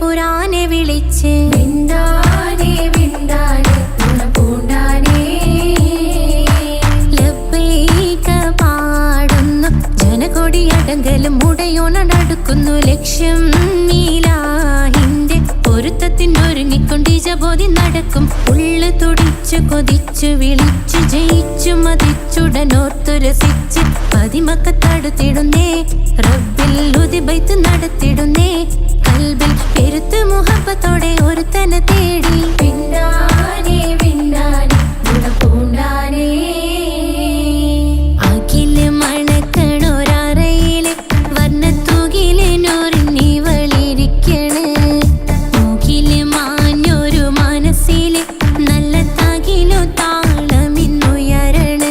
പുരാനെ വിളിച്ച് വിണ്ടാനേ വിണ്ടാനേ പൂണ്ടാനേ ലബ്ബൈക പാടുന്നു ജനകൊടിയടങ്കലും മുടയോണടുക്കുന്നു ലക്ഷ്യം നീലാഹിന്റെ പൊരുത്തത്തിനൊരുങ്ങിക്കൊണ്ടിജബോധി നടക്കും ഉള്ളു തുടിച്ചു കൊതിച്ചു വിളിച്ചു ജയിച്ചു മതിച്ചുടനോർത്തു രസിച്ച് പതിമക്കത്തടുത്തിടുന്നേ റബ്ബിൽ ഉദിബൈത്ത് നടത്തിടുന്നേ കൽബിൽ പെരുത്ത് മുഹബത്തോടെ ഒരുത്തനെ തേടി പിന്നാനേ പിന്നാനേ ഗുണപൂണ്ടാനേ അഖില് മണക്കണൊരറയില് വർണ്ണത്തൂകില് നൂറിനിവളിരിക്കണ് മൂക്കില് മാഞ്ഞൊരു മനസ്സില് നല്ല തകിലു താളമിന്നുയരണ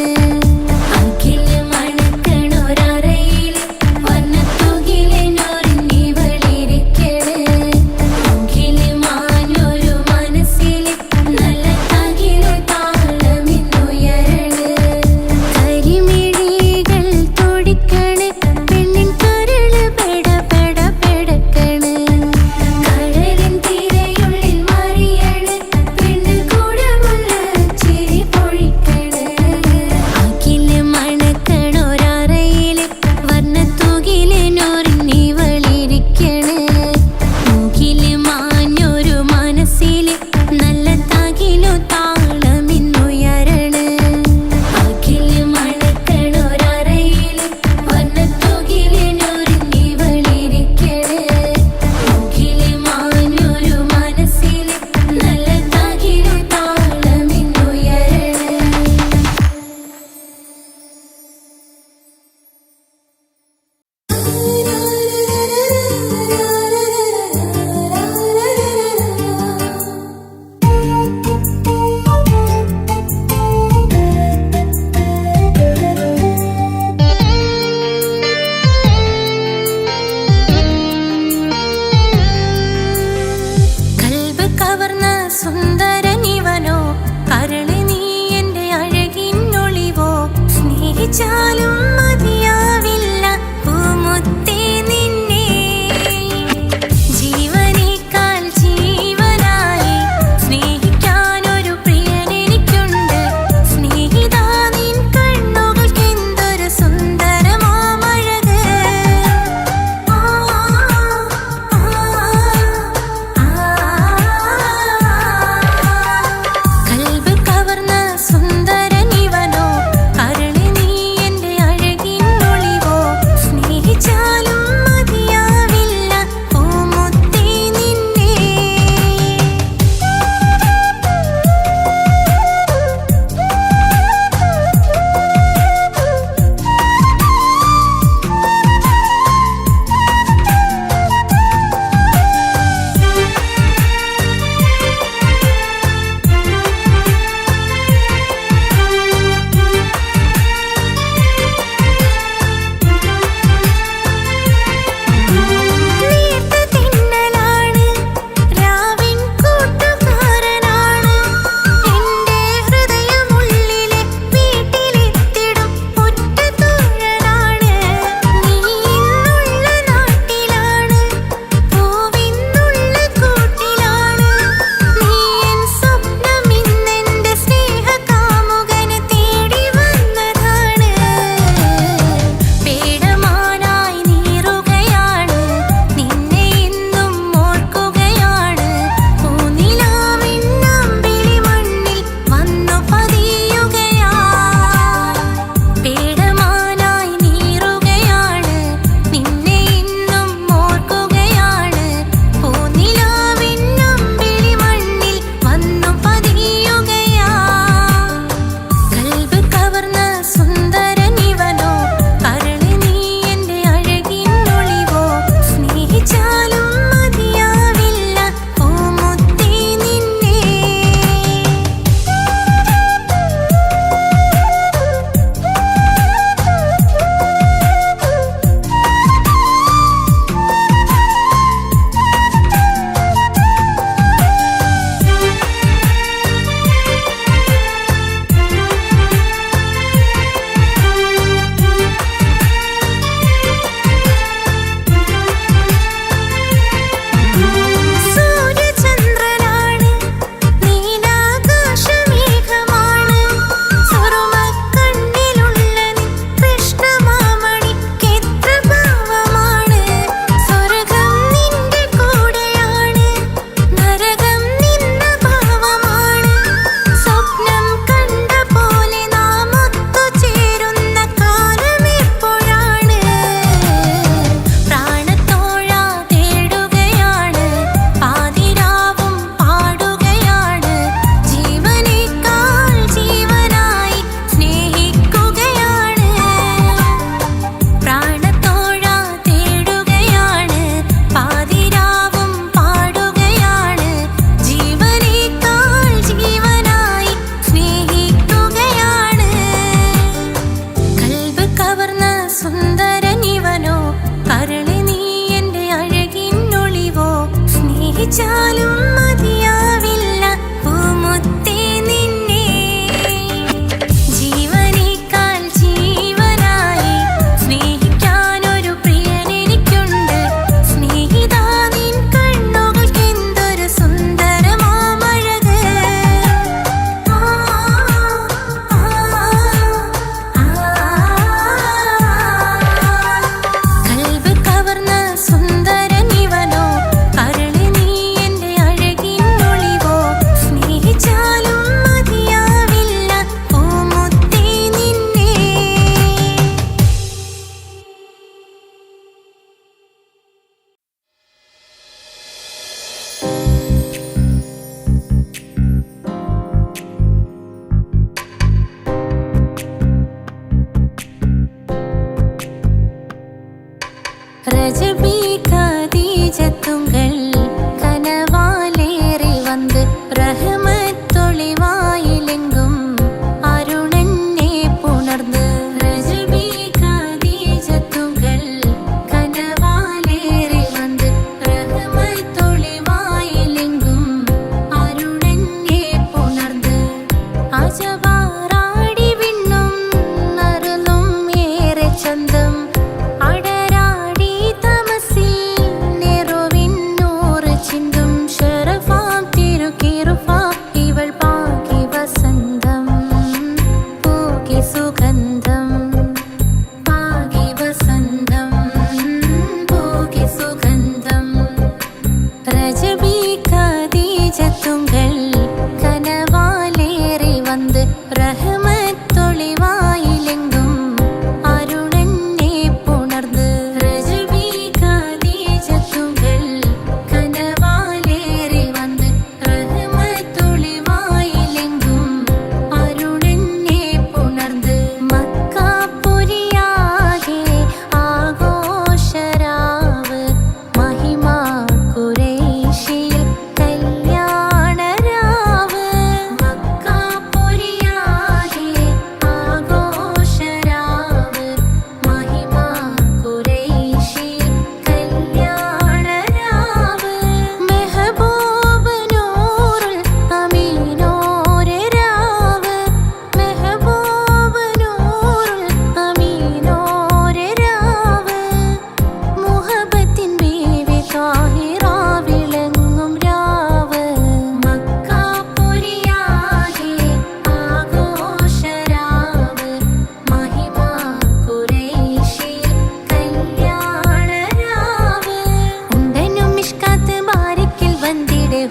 അഖില് മണക്കണൊരറയില് വർണ്ണത്തൂകില് നൂറിനിവളി സുന്ദരനിവനോ കരളെ നീ എൻ്റെ അഴകിന്നൊളിവോ സ്നേഹിച്ചാലും മതിയാവില്ല പൂമുത്തേ നിന്നെ ജീവനേക്കാൾ ജീവനായി സ്നേഹിക്കാനൊരു പ്രിയനെനിക്കുണ്ട് സ്നേഹിതാ നിൻ കണ്ണുകൾക്കെന്തൊരു സുന്ദരമാമഴക്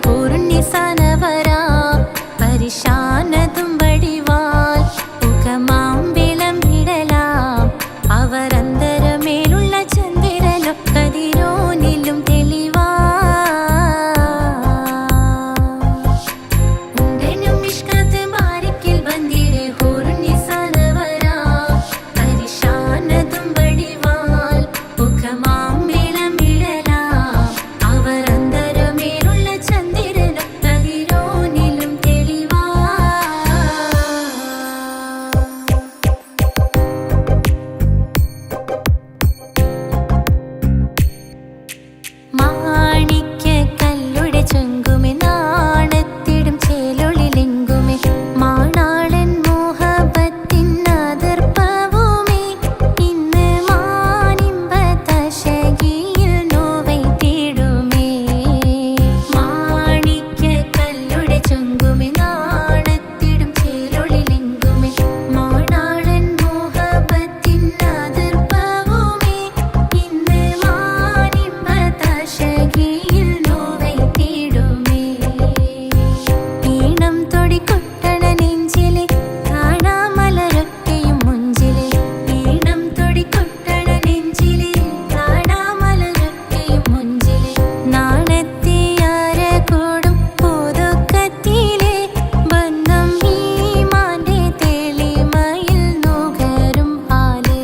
ഹൂറുന്നിസാനവരാ പരിശാനതും വടിവാൽ മുഖമാം വിളമ്പിടലാം അവരന്തരമേലുള്ള ചന്ദ്രനോ കതിരോനിലും തെളിവാ ഉണ്ടനും ഇഷ്കത്ത് ബാരിക്കിൽ ബന്ദിരെ ഹൂറുന്നിസാനവരാ പരിശാനതും വടിവാൽ മുഖമാം വിളമ്പിടലാം അവരന്തരമേലുള്ള ചന്ദ്രനോ കതിരോനിലും തെളിവാ മാണിക്യക്കല്ലുടെ ചൊങ്കുമെ നാണത്തിടും ചേലൊളിലെങ്കുമെ മാണാളൻ മോഹബത്തിൻ അതിർപ്പവുമേ ഇന്ന് മാനിമ്പതശകിയിൽ നോവൈ തേടുമേ മാണിക്യക്കല്ലുടെ ചൊങ്കുമെ നാണത്തിടും ചേലൊളിലെങ്കുമെ മാണാളൻ മോഹബത്തിൻ അതിർപ്പവുമേ ഇന്ന് മാനിമ്പതശകിയിൽ നോവൈ തേടുമേ ഈണം തൊടികൊട്ടണ നെഞ്ചിലെ കാണാമലരൊക്കെയും മുഞ്ചിലെ ഈണം തൊടികൊട്ടണ നെഞ്ചിലെ കാണാമലരൊക്കെയും മുഞ്ചിലെ നാണത്തിയാര കൂടും പുതുക്കത്തിലെ ബന്ധം ഈമാന്റെ തെളിമയിൽ നുകരും ഹാല്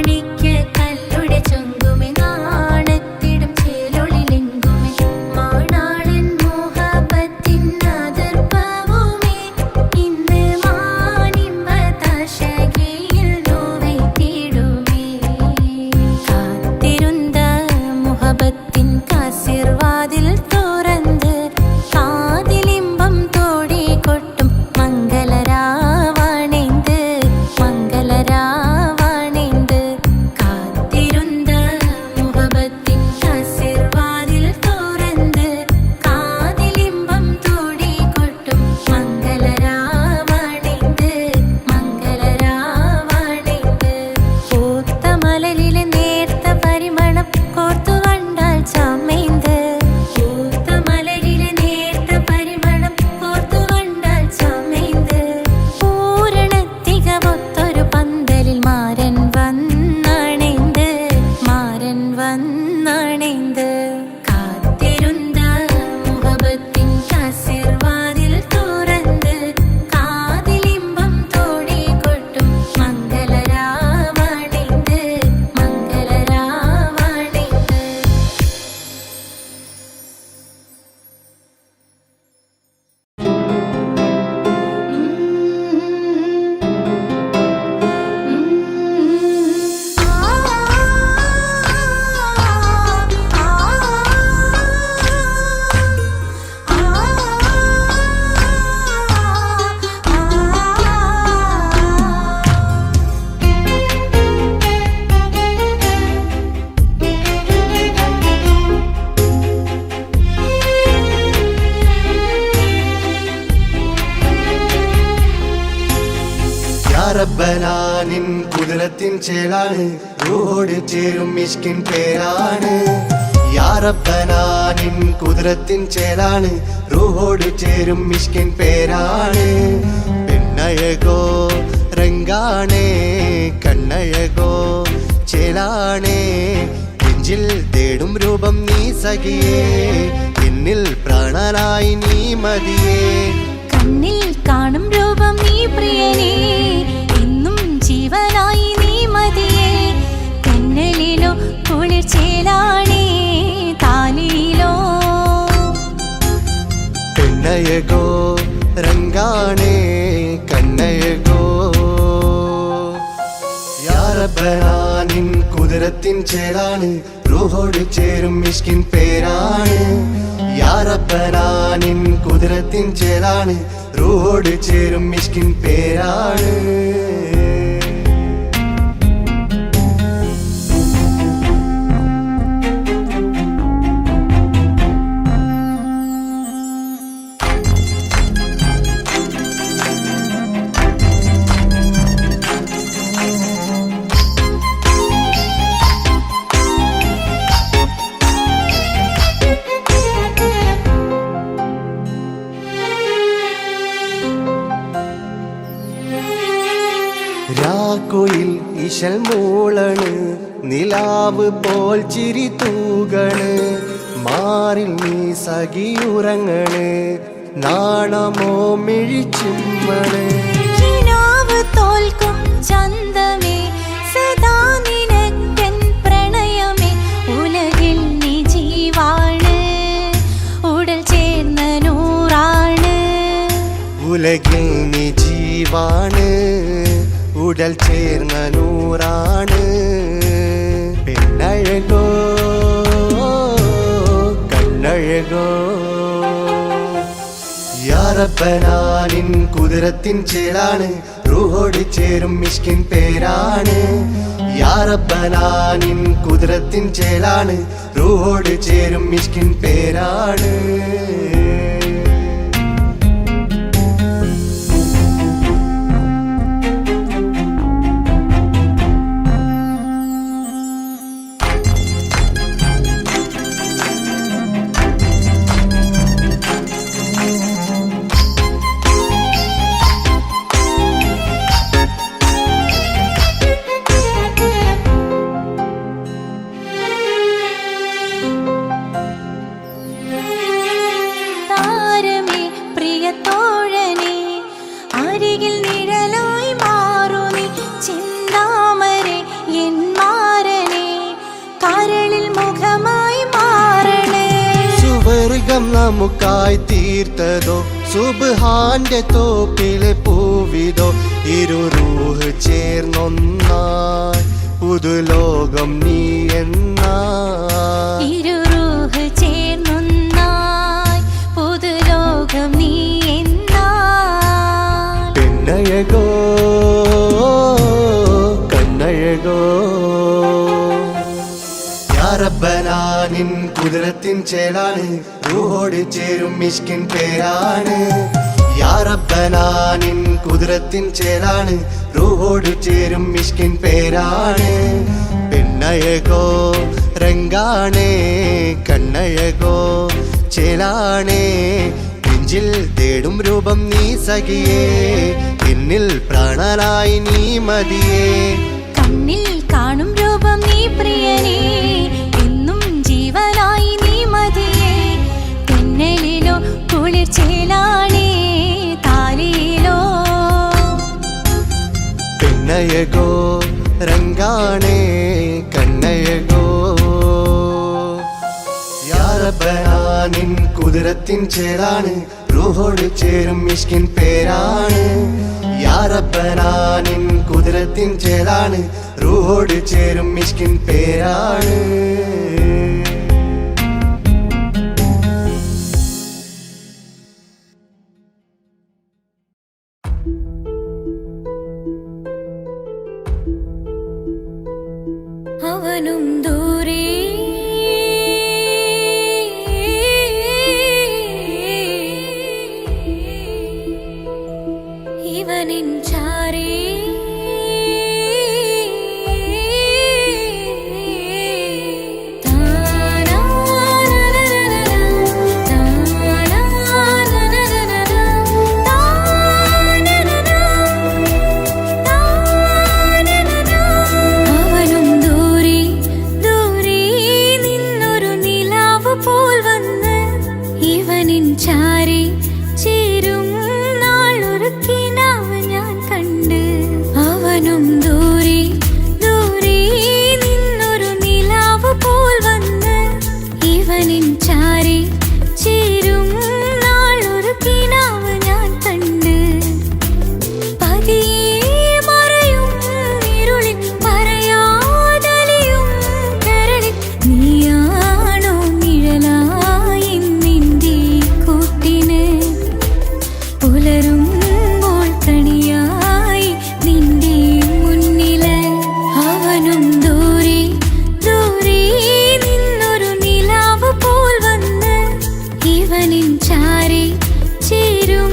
മാണിക്യക്കല്ലുടെ ചൊങ്കുമെ നാണത്തിടും ചേലൊളിലെങ്കുമെ മാണാളൻ മോഹബത്തിൻ അതിർപ്പവുമേ ഇന്ന് മാനിമ്പതശകിയിൽ നോവൈ തേടുമേ കാത്തിരുന്ന മുഹബത്തിൻ കാസിർവാതിൽ തുറന്ന് കാതിലിമ്പം തോടി കൊട്ടും മംഗളരാവണേന്ത് മംഗളരാവണേന്ത് കാത്തിരുന്ന മുഹബത്തിൻ കാസിർവാതിൽ തുറന്ന് കാതിലിമ്പം തോടി കൊട്ടും മംഗളരാവണേന്ത് മംഗളരാവണേന്ത് പൂത്ത മലരിലെ നേർത്ത പരിമളം കോർത്തു കണ്ടാൽ ചമൈന്ത് പൂത്ത മലരിലെ നേർത്ത പരിമളം കോർത്തു കണ്ടാൽ ചമൈന്ത് പൂരണത്തികവൊത്തൊരു പന്തലിൽ മാരൻ വന്നണൈന്ത് മാരൻ വന്നണൈന്ത് കാത്തിരുന്ന മുഹബത്തിൻ കാസിർവാതിൽ തുറന്ന് കാതിലിമ്പം തോടി കൊട്ടും മംഗളരാവണേന്ത് മംഗളരാവണേന്ത് യാ റബ്ബനാ നിൻ കുതിരത്തിൻ ചേലാണ് റൂഹോട് ചേരും മിഷ്കിൻ പേരാണ് യാ റബ്ബനാ നിൻ കുതിരത്തിൻ ചേലാണ് റൂഹോട് ചേരും മിഷ്കിൻ പേരാണ് പെണ്ണഴകോ രംഗാണേ കണ്ണഴകോ ചേലാണേ നെഞ്ചിൽ തേടും രൂപം നീ സഖിയേ എന്നിൽ പ്രാണനായി നീ മതിയേ കണ്ണിൽ കാണും രൂപം നീ പ്രിയനേ ഇന്നും ജീവനായി നീ മതിയേ തെന്നലിലോ കുളിർച്ചേലാണേ താലിയിലോ പെണ്ണഴകോ രംഗാണേ കണ്ണഴകോ യാ റബ്ബനാ നിൻ കുതിരത്തിൻ ചേലാണ് റൂഹോട് ചേരും മിഷ്കിൻ പേരാണ് യാ റബ്ബനാ നിൻ കുതിരത്തിൻ ചേലാണ് റൂഹോട് ചേരും മിഷ്കിൻ പേരാണ് കുയിൽ ഇശൽ മൂളണ് നിലാവ് പോൽ ചിരി തൂകണ് മാറിൽ നീ സഖിയുറങ്ങണ് നാണമോ മിഴിച്ചുമ്മണ് കിനാവ് തോൽക്കും ചന്തമേ സദാ നിനക്കൻ പ്രണയമേ ഉലകിൽ നീ ജീവാണ് ഉടൽ ചേർന്ന നൂറാണ് ഉലകിൽ നീ ജീവാണ് ഉടൽ ചേർന്ന നൂറാണ് പെണ്ണഴകോ കണ്ണഴകോ യാ റബ്ബനാ നിൻ കുതിരത്തിൻ ചേലാണ് റൂഹോട് ചേരും മിഷ്കിൻ പേരാണ് യാ റബ്ബനാ നിൻ കുതിരത്തിൻ ചേലാണ് റൂഹോട് ചേരും മിഷ്കിൻ പേരാണ് താരമേ പ്രിയത്തോഴനേ അരികിൽ നിഴലായി മാറൂ നീ ചിന്താമരേ എൻ മാരനേ കരളിൽ മുഖമായി മാറണേ സുവർഗം നമുക്കായി തീർത്തതോ സുബ്ഹാന്റെ തോപ്പിലെ പൂവിതോ ഇരു റൂഹ് ചേർന്നൊന്നായി പുതുലോകം നീ എന്നായി ഇരു റൂഹ് ചേർന്നൊന്നായി പുതുലോകം നീ എന്നായി പെണ്ണഴകോ കണ്ണഴകോ യാ റബ്ബനാ നിൻ കുതിരത്തിൻ ചേലാണ് റൂഹോട് ചേരും മിഷ്കിൻ പേരാണ് യാ റബ്ബനാ നിൻ കുതിരത്തിൻ ചേലാണ് റൂഹോട് ചേരും മിഷ്കിൻ പേരാണ് പെണ്ണഴകോ രംഗാണേ കണ്ണഴകോ ചേലാണേ നെഞ്ചിൽ തേടും രൂപം നീ സഖിയേ എന്നിൽ പ്രാണനായി നീ മതിയേ കണ്ണിൽ കാണും രൂപം നീ പ്രിയനേ എന്നും ജീവനായി നീ മതിയേ തെന്നലിലോ കുളിർ ചേലാണേ താലിയിലോ പെണ്ണഴകോ രംഗാണേ കണ്ണഴകോ യാ റബ്ബനാ നിൻ കുതിരത്തിൻ ചേലാണ് റൂഹോട് ചേരും മിഷ്കിൻ പേരാണ് യാ റബ്ബനാ നിൻ കുതിരത്തിൻ ചേലാണ് റൂഹോട് ചേരും മിഷ്കിൻ പേരാണ് അവനും ദൂരെ ഇവനിൻ ചാരേ അവനും ദൂരെ ദൂരെ നിന്നൊരു നിലാവ് പോൽ വന്ന് ഇവനിൻ ചാരേ ചേരും നാളൊരു കിനാവ് ഞാൻ കണ്ട് അവനും ദൂരെ ദൂരെ നിന്നൊരു നിലാവ് പോൽ വന്ന് ഇവനിൻ ചാരേ ചേരും നാളൊരു കിനാവ് ഞാൻ കണ്ട് പതിയെ മറയും ഇരുളിൽ പറയാതലിയും കരളിൽ നീയാണോ നിഴലായി നിന്റെ കൂട്ടിന് പുലരുമ്പോൾ കണിയായി നിന്റെ മുന്നില് അവനും ദൂരെ ദൂരെ നിന്നൊരു നിലാവ് പോൽ വന്ന് ഇവനിൻ ചാരേ ചേരും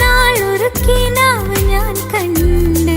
നാളൊരു കിനാവ് ഞാൻ കണ്ട്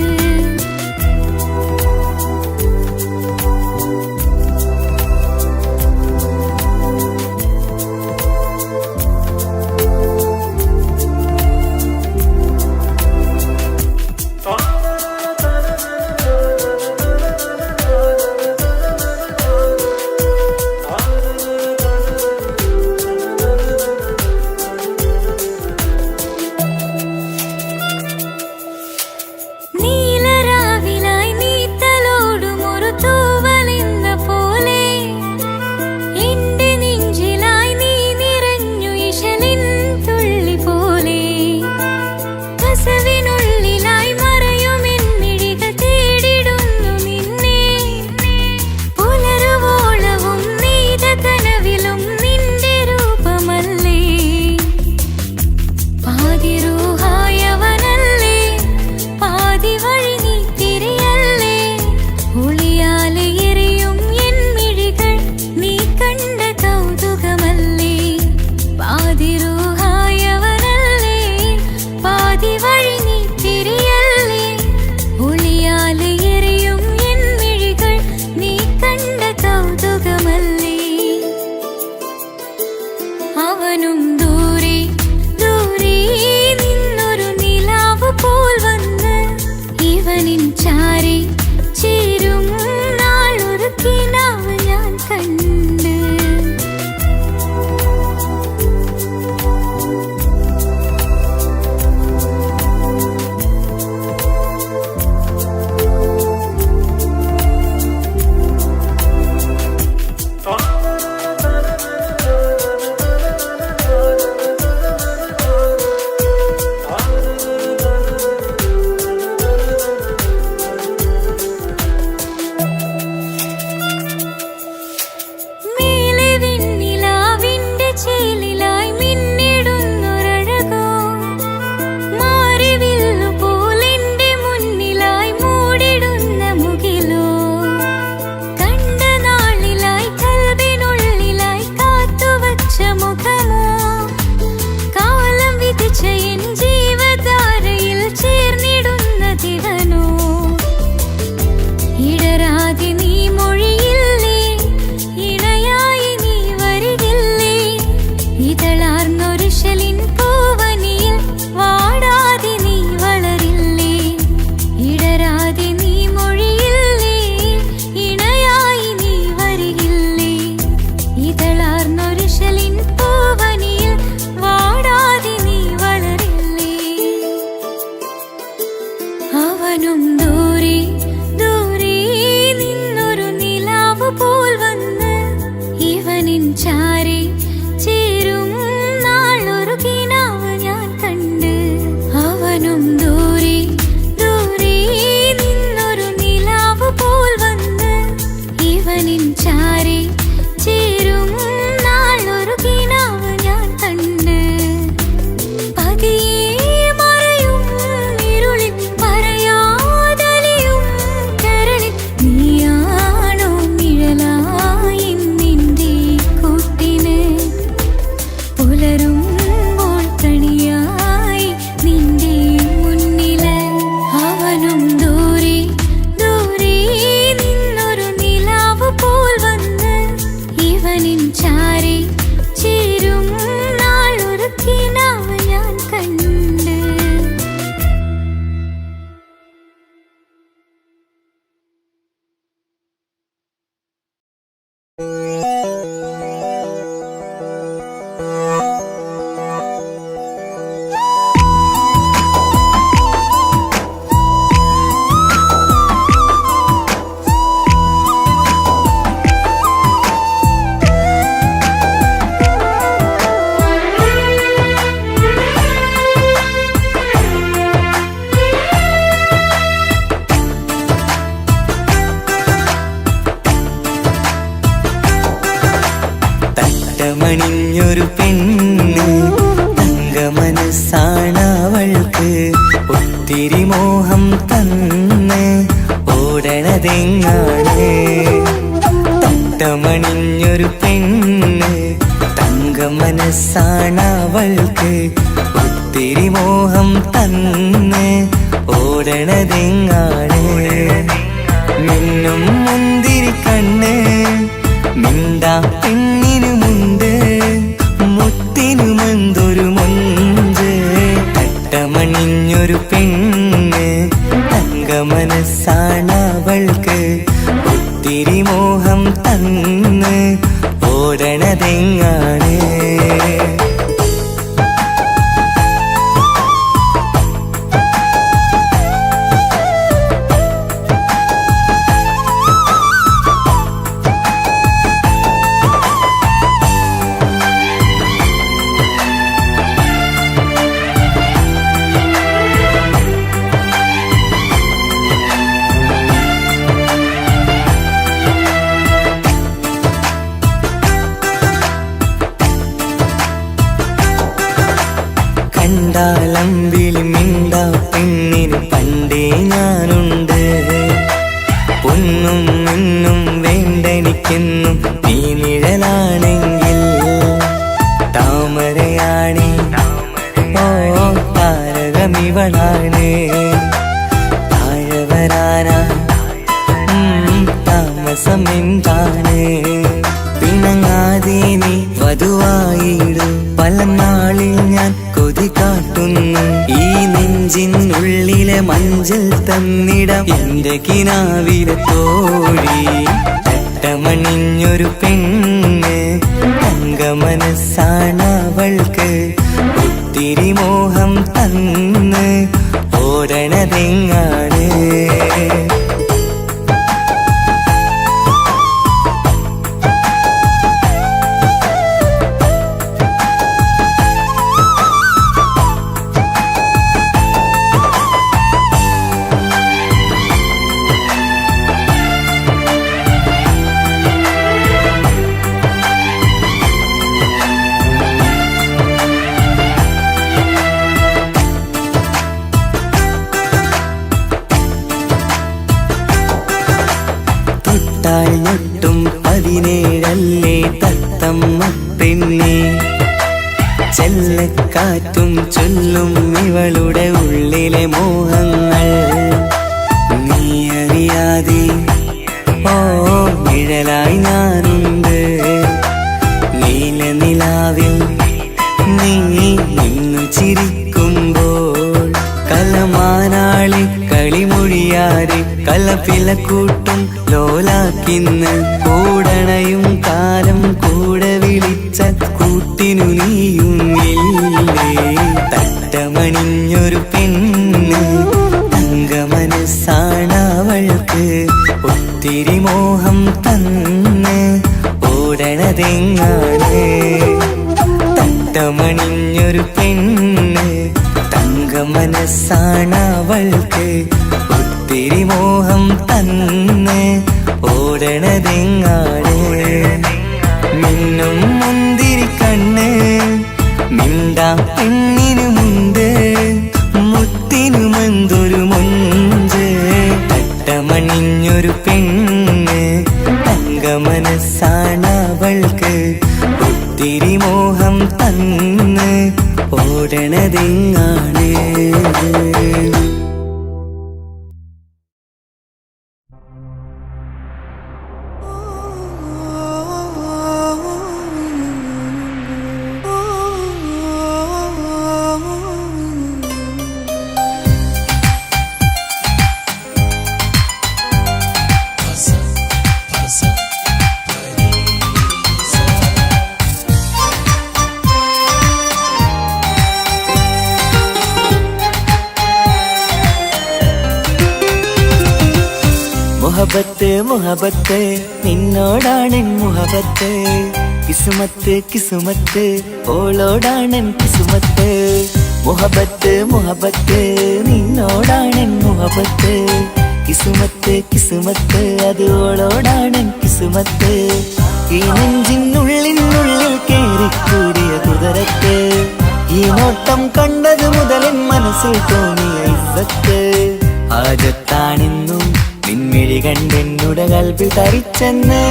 ഇവനിൻ ചാരി ചേരും നാളൊരു കിനാവ് ഞാൻ കണ്ട്. അവനും ദൂരെ ദൂരെ നിന്നൊരു നിലാവ് പോൽ വന്ന് ഇവനിൻ ചാരി ചേരും നാളൊരു കിനാവ് ഞാൻ കണ്ട്. അവനും ദൂരെ ദൂരെ നിന്നൊരു നിലാവ് പോൽ വന്ന് ഇവനിൻ ചാരി ചേരും നാളൊരു കിനാവ് ഞാൻ കണ്ട്. പതിയെ മറയും ഇരുളിൽ പറയാതലിയും കരളിൽ നീയാണോ നിഴലായി നിന്റെ കൂട്ടിന്. പുലരുമ്പോൾ കണിയായി നിന്റെ മുന്നില് അവനും ദൂരെ ദൂരെ നിന്നൊരു നിലാവ് പോൽ വന്ന് ഇവനിൻ ചാരി ചേരും നാളൊരു കിനാവ് ഞാൻ കണ്ട്. തട്ടമണിഞ്ഞൊരു പെണ്ണ് തങ്കമനസ്സാണവൾക്ക് ഒത്തിരി മോഹം തന്ന് ഓടണതെങ്ങാണ്. തട്ടമണിഞ്ഞൊരു പെണ്ണ് തങ്കമനസ്സാണവൾക്ക് ഒത്തിരി മോഹം തന്ന് ഓടണതെങ്ങാണ്. മിന്നും മുന്തിരി കണ്ണ് മിണ്ടാ പെണ്ണിനു മുണ്ട് മുത്തിനുമെന്തൊരു മുഞ്ച്. തട്ടമണിഞ്ഞൊരു പെണ്ണ് തങ്കമനസ്സാണവൾക്ക് ഒത്തിരി മോഹം തന്ന് ഓടണതെങ്ങാണ്. കണ്ടാലമ്പിളി മിണ്ടാ പെണ്ണിന് പണ്ടേ ഞാനുണ്ട്. പൊന്നും മിന്നും വേണ്ടെനിക്കെന്നും നീ നിഴലാണെങ്കിൽ താമരയാണി ഓ താരകമിവളാണ്. താഴെ വരാനാ താമസം എന്താണ്. പിണങ്ങാതെ നീ വധുവായിടും പല നാളിൽ ഞാൻ കൊതി കൊതി കാട്ടുന്നു ഈ നെഞ്ചിനുള്ളിലെ മഞ്ചൽ തന്നിടം എന്റെ കിനാവിലെ തോഴി തട്ടമണിഞ്ഞൊരു പെണ്ണ് തങ്ക മനസ്സാണവൾക്ക് ഒത്തിരി മോഹം തന്ന് ഓടണതെങ്ങാണ് ൊട്ടും 17 തത്തമ്മ പെണ്ണെ ചെല്ലക്കാറ്റും ചൊല്ലും ഇവളുടെ ഉള്ളിലെ മോഹങ്ങൾ നീ അറിയാതെ ഓ നിഴലായി ഞാനുണ്ട് നീല നിലാവിൽ നീ നിന്നു ചിരിക്കുമ്പോൾ കലമാനാളി കളിമൊഴിയാതെ കലപില കൂട്ടും ലോലാക്കിന്ന് കൂടണയും കാലം കൂടെ വിളിച്ച കൂട്ടിനു നീയും ഇല്ലേ തട്ടമണിഞ്ഞൊരു പെണ്ണ് തങ്ക മനസ്സാണവൾക്ക് ഒത്തിരി മോഹം തന്ന് ഓടണതെങ്ങാണ് തട്ടമണിഞ്ഞൊരു പെണ്ണ് തങ്ക മനസ്സാണവൾക്ക് ഒത്തിരി മോഹം തന്ന് ഓടണതെങ്ങാണ് മിന്നും മുന്തിരി കണ്ണ് മിണ്ടാ പെണ്ണിനുമുണ്ട് മുത്തിനുമെന്തൊരു മൊഞ്ച് തട്ടമണിഞ്ഞൊരു പെണ്ണ് തങ്ക മനസ്സാണവൾക്ക് ഒത്തിരി മോഹം തന്ന് ഓടണതെങ്ങാണ് മുഹബത്ത് മുഹബത്ത് നിന്നോടാണെൻ മുഹബത്ത് കിസുമത്ത് കിസുമത്ത് ഓളോടാണെൻ കിസുമത്ത് മുഹബത്ത് മുഹബത്ത് നിന്നോടാണെൻ മുഹബത്ത് കിസുമത്ത് കിസുമത്ത് അത് ഓളോടാണെൻ കിസുമത്ത് ഈ നെഞ്ചിനുള്ളിനുള്ളിൽ കേറിക്കൂടിയ കുതിരത്ത് ഈ നോട്ടം കണ്ടത് മുതലൻ മനസ്സിൽ തോന്നിയ ഇസ്സത്ത് ആജത്താണെന്നും നിൻമിഴി കണ്ടെന്നുടെ കൽബിൽ തരിച്ചെന്ന്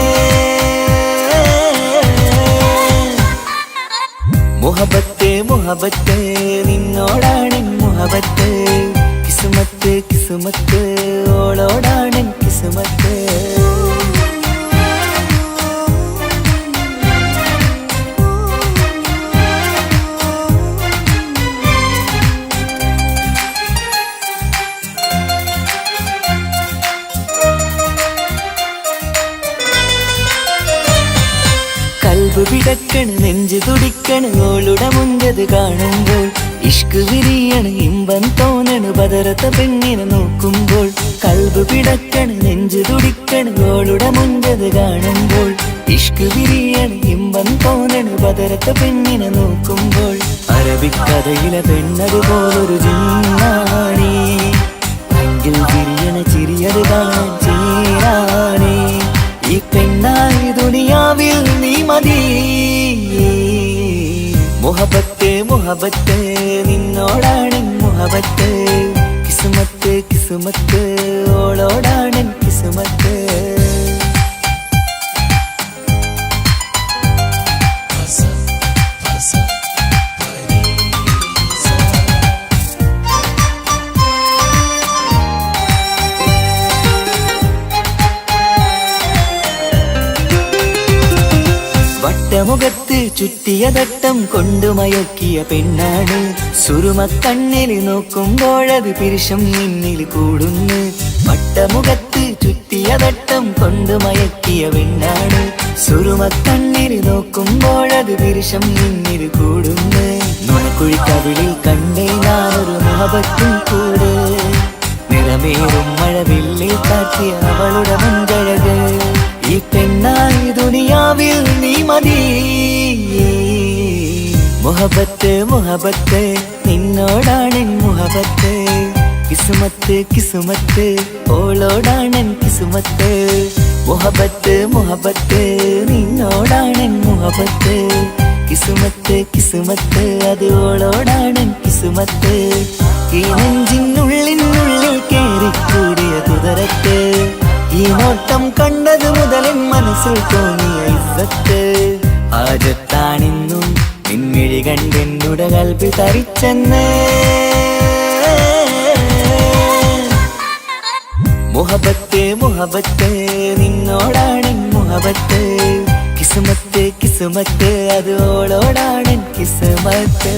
മുഹബത്ത് മുഹബത്ത് നിന്നോടാണെൻ മുഹബത്ത് കിസുമത്ത് കിസുമത്ത് ഓളോടാണെൻ കിസുമത്ത് പിടക്കണ് നെഞ്ചു തുടിക്കണ് ഓളുടെ മുൻപത് കാണുമ്പോൾ ഇഷ്ക് വിരിയണ് ഇമ്പം തോന്നണ് ബദറത്ത പെണ്ണിനെ നോക്കുമ്പോൾ കൽബ് പിടക്കണ് നെഞ്ചു തുടിക്കണ് ഓളുടെ മുൻപത് കാണുമ്പോൾ ഇഷ്ക് വിരിയണ് ഇമ്പം തോന്നണ് ബദറത്ത പെണ്ണിനെ നോക്കുമ്പോൾ അറബിക്കഥയിലെ പെണ്ണതുപോലൊരു ജിന്നാണി അങ്കിൽ വിരിയണ ചിരിയത് കാണാൻ ചേരാണി ഈ പെണ്ണായി ദുനിയാവിൽ നീ മതി മുഹബത്ത് മുഹബത്ത് നിന്നോടാണെൻ മുഹബത്ത് കിസുമത്ത് കിസുമത്ത് ഓളോടാണെൻ കിസുമത്ത് മുഖത്ത് ചുറ്റിയ തട്ടം കൊണ്ടു മയക്കിയ പെണ്ണാണ്. സുറുമക്കണ്ണിൽ നോക്കുമ്പോഴത് പിരിശം നിന്നിൽ കൂടുന്നു. വട്ടമുഖത്ത് ചുറ്റിയ തട്ടം കൊണ്ടു മയക്കിയ പെണ്ണാണ്. സുറുമക്കണ്ണിൽ നോക്കുമ്പോഴത് പിരിശം നിന്നിൽ കൂടുന്നു. നുണക്കുഴിക്കവിളിൽ കണ്ടേ ഞാനൊരു മുഹബത്തും കൂടെ. നിറമേറും മഴവില്ലിൽ കാട്ടിയ അവളുടെ മുൻകഴക്. ഈ പെണ്ണായി ദുനിയാവിൽ നീ മതി. മുഹബത്ത് മുഹബത്ത് നിന്നോടാണെൻ മുഹബത്ത്. കിസുമത്ത് കിസുമത്ത് ഓളോടാണെൻ കിസുമത്ത്. മുഹബത്ത് മുഹബത്ത് നിന്നോടാണെൻ മുഹബത്ത്. കിസുമത്ത് കിസുമത്ത് അത് ഓളോടാണെൻ കിസുമത്ത്. ഈ നെഞ്ചിനുള്ളിനുള്ളിൽ കേറിക്കൂടിയ കുതിരത്ത്. ഈ നോട്ടം കണ്ടത് മുതലൻ മനസ്സിൽ തോന്നിയ ഇസ്സത്ത്. ആജത്താണിന്നും നിൻമിഴി കണ്ടെന്നുടെ കൽബ് തരിച്ചെന്ന്. മുഹബത്ത് മുഹബത്ത് നിന്നോടാണെൻ മുഹബത്ത്. കിസുമത്ത് കിസുമത്ത് അത് ഓളോടാണെൻ കിസുമത്ത്.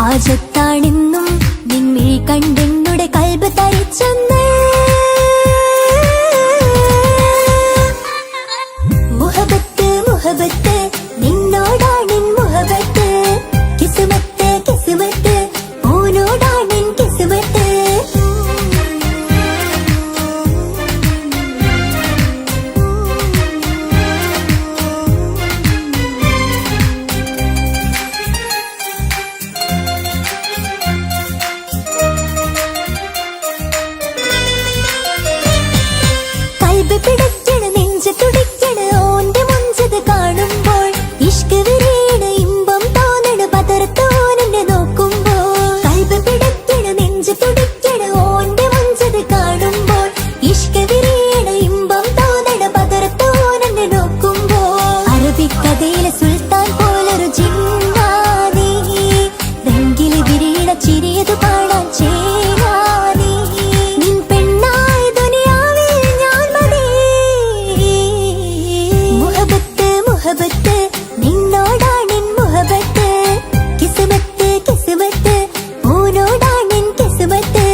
ആജത്താണെന്നും നിൻമിഴി കണ്ടെന്നുടെ കൽബ് തരിച്ചെന്ന്. മുഹബത്ത് മുഹബത്ത് നിന്നോടാണെൻ മുഹബത്ത്. കിസുമത്ത് കിസുമത്ത് ഓനോടാണെൻ കിസുമത്ത്. പിടിക്കണ് നെഞ്ച് തുടിക്കണ് ഓന്റെ മുഞ്ചത് കാണുമ്പോൾ. ഇഷ്ക് വിരിയണ് ഇമ്പം തോന്നണ് പതർത്തോനെ നോക്കുമ്പോൾ. കൽബ് പിടിക്കണ് നെഞ്ച് തുടിക്കണ് ഓന്റെ മുഞ്ചത് കാണുമ്പോൾ. ഇഷ്ക് വിരിയണ് ഇമ്പം തോന്നണ് പതർത്തോനെ നോക്കുമ്പോൾ. അറബിക്കഥയിലെ സുൽത്താൻ പോലൊരു ജിന്നാനി. രംഗില് വിരിയണ ചിരിയത് കാണാൻ ചേരാനി. നിൻ പെണ്ണായി ദുനിയാവിൽ ഞാൻ മതി. മുഹബത്ത് മുഹബത്ത് നിന്നോടാണെൻ മുഹബത്ത്. കിസുമത്ത് കിസുമത്ത് ഓനോടാണെൻ കിസുമത്ത്.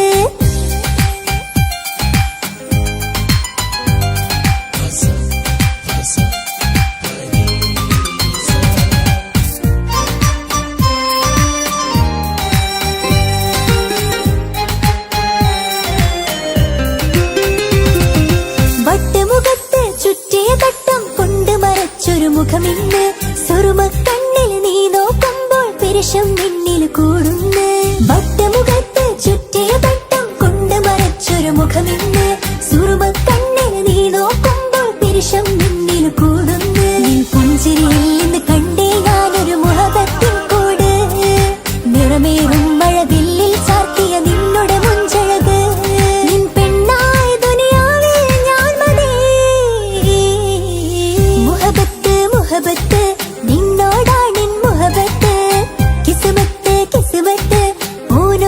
വട്ടമുഖത്ത് ചുറ്റിയ തട്ടം കൊണ്ട് മറച്ചൊരു മുഖമിന്ന്. സുറുമക്കണ്ണിൽ നീ നോക്കുമ്പോൾ പിരിശം നിന്നിൽ കൂടുന്നു. വട്ടമുഖത്ത് ചുറ്റിയ തട്ടം കൊണ്ട് മറച്ചൊരു മുഖമിന്ന്. സുറുമക്കണ്ണിൽ നീ നോക്കുമ്പോൾ പിരിശം നിന്നിൽ കൂടുന്നു. നിൻ പുഞ്ചിരിയിൽ നിന്ന് കണ്ടേ ഞാനൊരു മുഹബത്തിൻ കൂട്. നിറമേറും മഴവില്ലിൽ ചാർത്തിയ നിന്നുടെ മുഞ്ചഴക്. നിൻ പെണ്ണായി ദുനിയാവിൽ ഞാൻ മതി. മുഹബത്ത് മുഹബത്ത് നിന്നോടാണെൻ മുഹബത്ത്. കിസുമത്ത് കിസുമത്ത് ഓന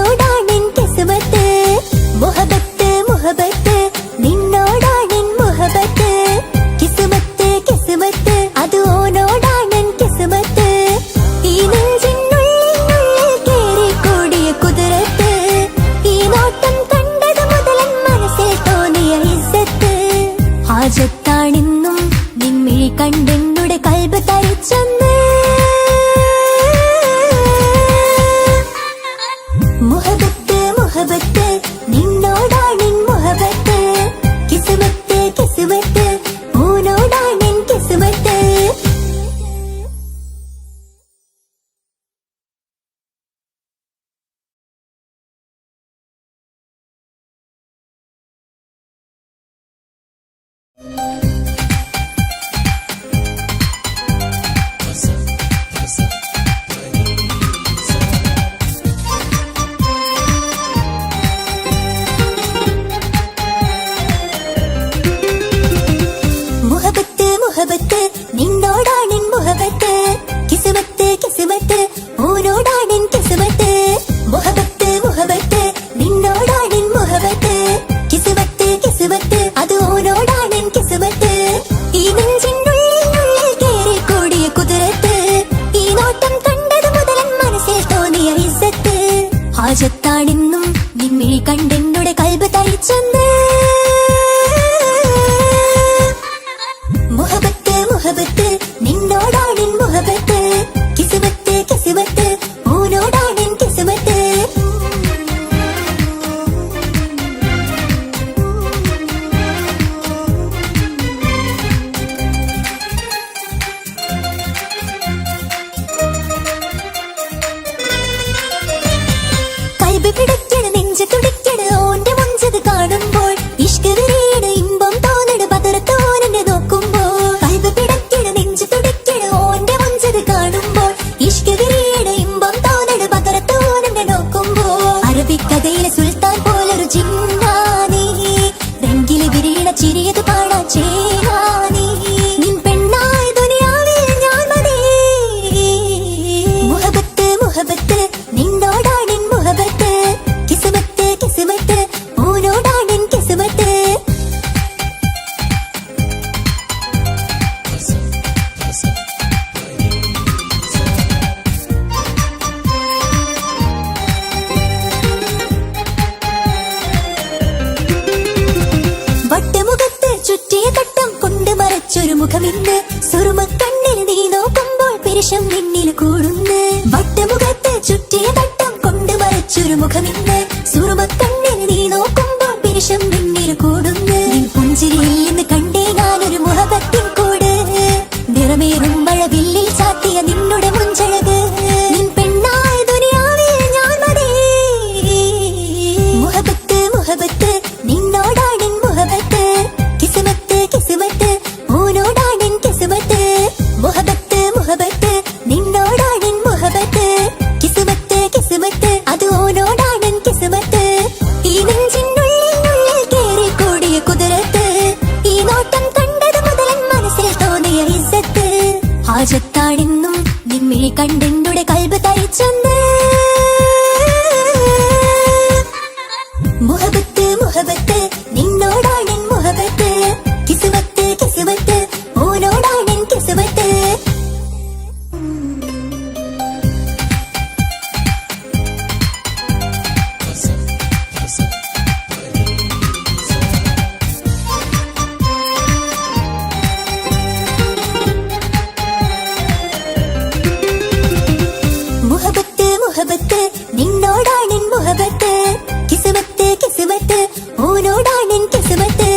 ഹാജത്താണെന്നും നിൻമിഴി കണ്ടെന്നുടെ കൽബ് തരിച്ചെന്ന് മുഹബത്ത് മുഹബത്ത് നിന്നോടാണെൻ മുഹബത്ത് കിസ്മത്ത് കിസ്മത്ത് ഓനോടാണെൻ കിസ്മത്ത് കൽബ് പിടിക്കണ നെഞ്ച് തുടിക്കണ ഓന്റെ മുഞ്ചത് കാണുമ്പോൾ ഇഷ്ക് വിരിയണ ഇമ്പം തോന്നണ പതറത്തോനെ നോക്കുമ്പോൾ കൽബ് പിടിക്കണ നെഞ്ച് തുടിക്കണ ഓന്റെ മുഞ്ചത് കാണുമ്പോൾ ഇഷ്ക് വിരിയണ ഇമ്പം തോന്നണ പതറത്തോനെ നോക്കുമ്പോൾ അറബിക്കഥയിലെ സുൽത്താൻ പോലൊരു ജിന്നാനേ രംഗില് വിരിയണ ചിരിയത് പാടാൻ ചേരാനേ നിൻ പെണ്ണായ ദുനിയാവിൽ ഞാൻ മതി മുഹബത്ത് മുഹബത്ത് നിന്നോടാണെൻ മുഹബത്ത് കിസ്മത്ത് കിസ്മത്ത് ഓനോടാണെൻ കിസ്മത്ത് വട്ടമുഖത്ത് ചുറ്റിയ തട്ടം കൊണ്ട് മറച്ചൊരു മുഖമിന്ന് സുറുമക്കണ്ണിൽ നീ നോക്കുമ്പോൾ പിരിശം നിന്നിൽ കൂടുന്ന് വട്ടമുഖത്ത് ചുറ്റിയ തട്ടം കൊണ്ട് മറച്ചൊരു മുഖമിന്ന് സുറുമക്കണ്ണിൽ നീ നോക്കുമ്പോൾ പിരിശം നിന്നിൽ കൂടുന്ന് നിൻ പുഞ്ചിരിയിൽ നിന്ന് കണ്ടേ ഞാനൊരു മുഹബത്തിൻ കൂട് നിറമേറും മഴവില്ലിൽ ചാത്തിയ നിന്നുടെ മുഞ്ചഴക് നിൻ പെണ്ണായ ദുനിയാവിൽ ഞാൻ മതി മുഹബത്ത് മുഹബത്ത് നിന്നോടാണെൻ മുഹബത്ത് കിസ്മത്ത് കിസ്മത്ത് ഓനോടാണെൻ കിസ്മത്ത് മുഹബത്ത് മുഹബത്ത് നിന്നോടാണെൻ മുഹബത്ത് കിസ്മത്ത് കിസ്മത്ത് അത് ഓനോടാണെൻ കിസ്മത്ത് ഈ നെഞ്ചിനുള്ളിൽ കേറി കൂടിയ കുതിരത്ത് ഈ നോട്ടം കണ്ടത് മുതലൻ മനസ്സിൽ തോന്നിയ ഇസ്സത്ത് ഹാജത്താണെന്നും നിൻമിഴി കണ്ടെന്നുടെ കൽബ് തരിച്ചെന്ന് മുഹബത്ത് മുഹബത്ത് നിന്നോടാണെൻ മുഹബത്ത് കിസ്മത്ത് കിസ്മത്ത് ഓനോടാണെൻ കിസ്മത്ത് മുഹബത്ത് മുഹബത്ത് നിന്നോടാണെൻ മുഹബത്ത് കിസ്മത്ത് കിസ്മത്ത് ഓനോടാണെൻ കിസ്മത്ത്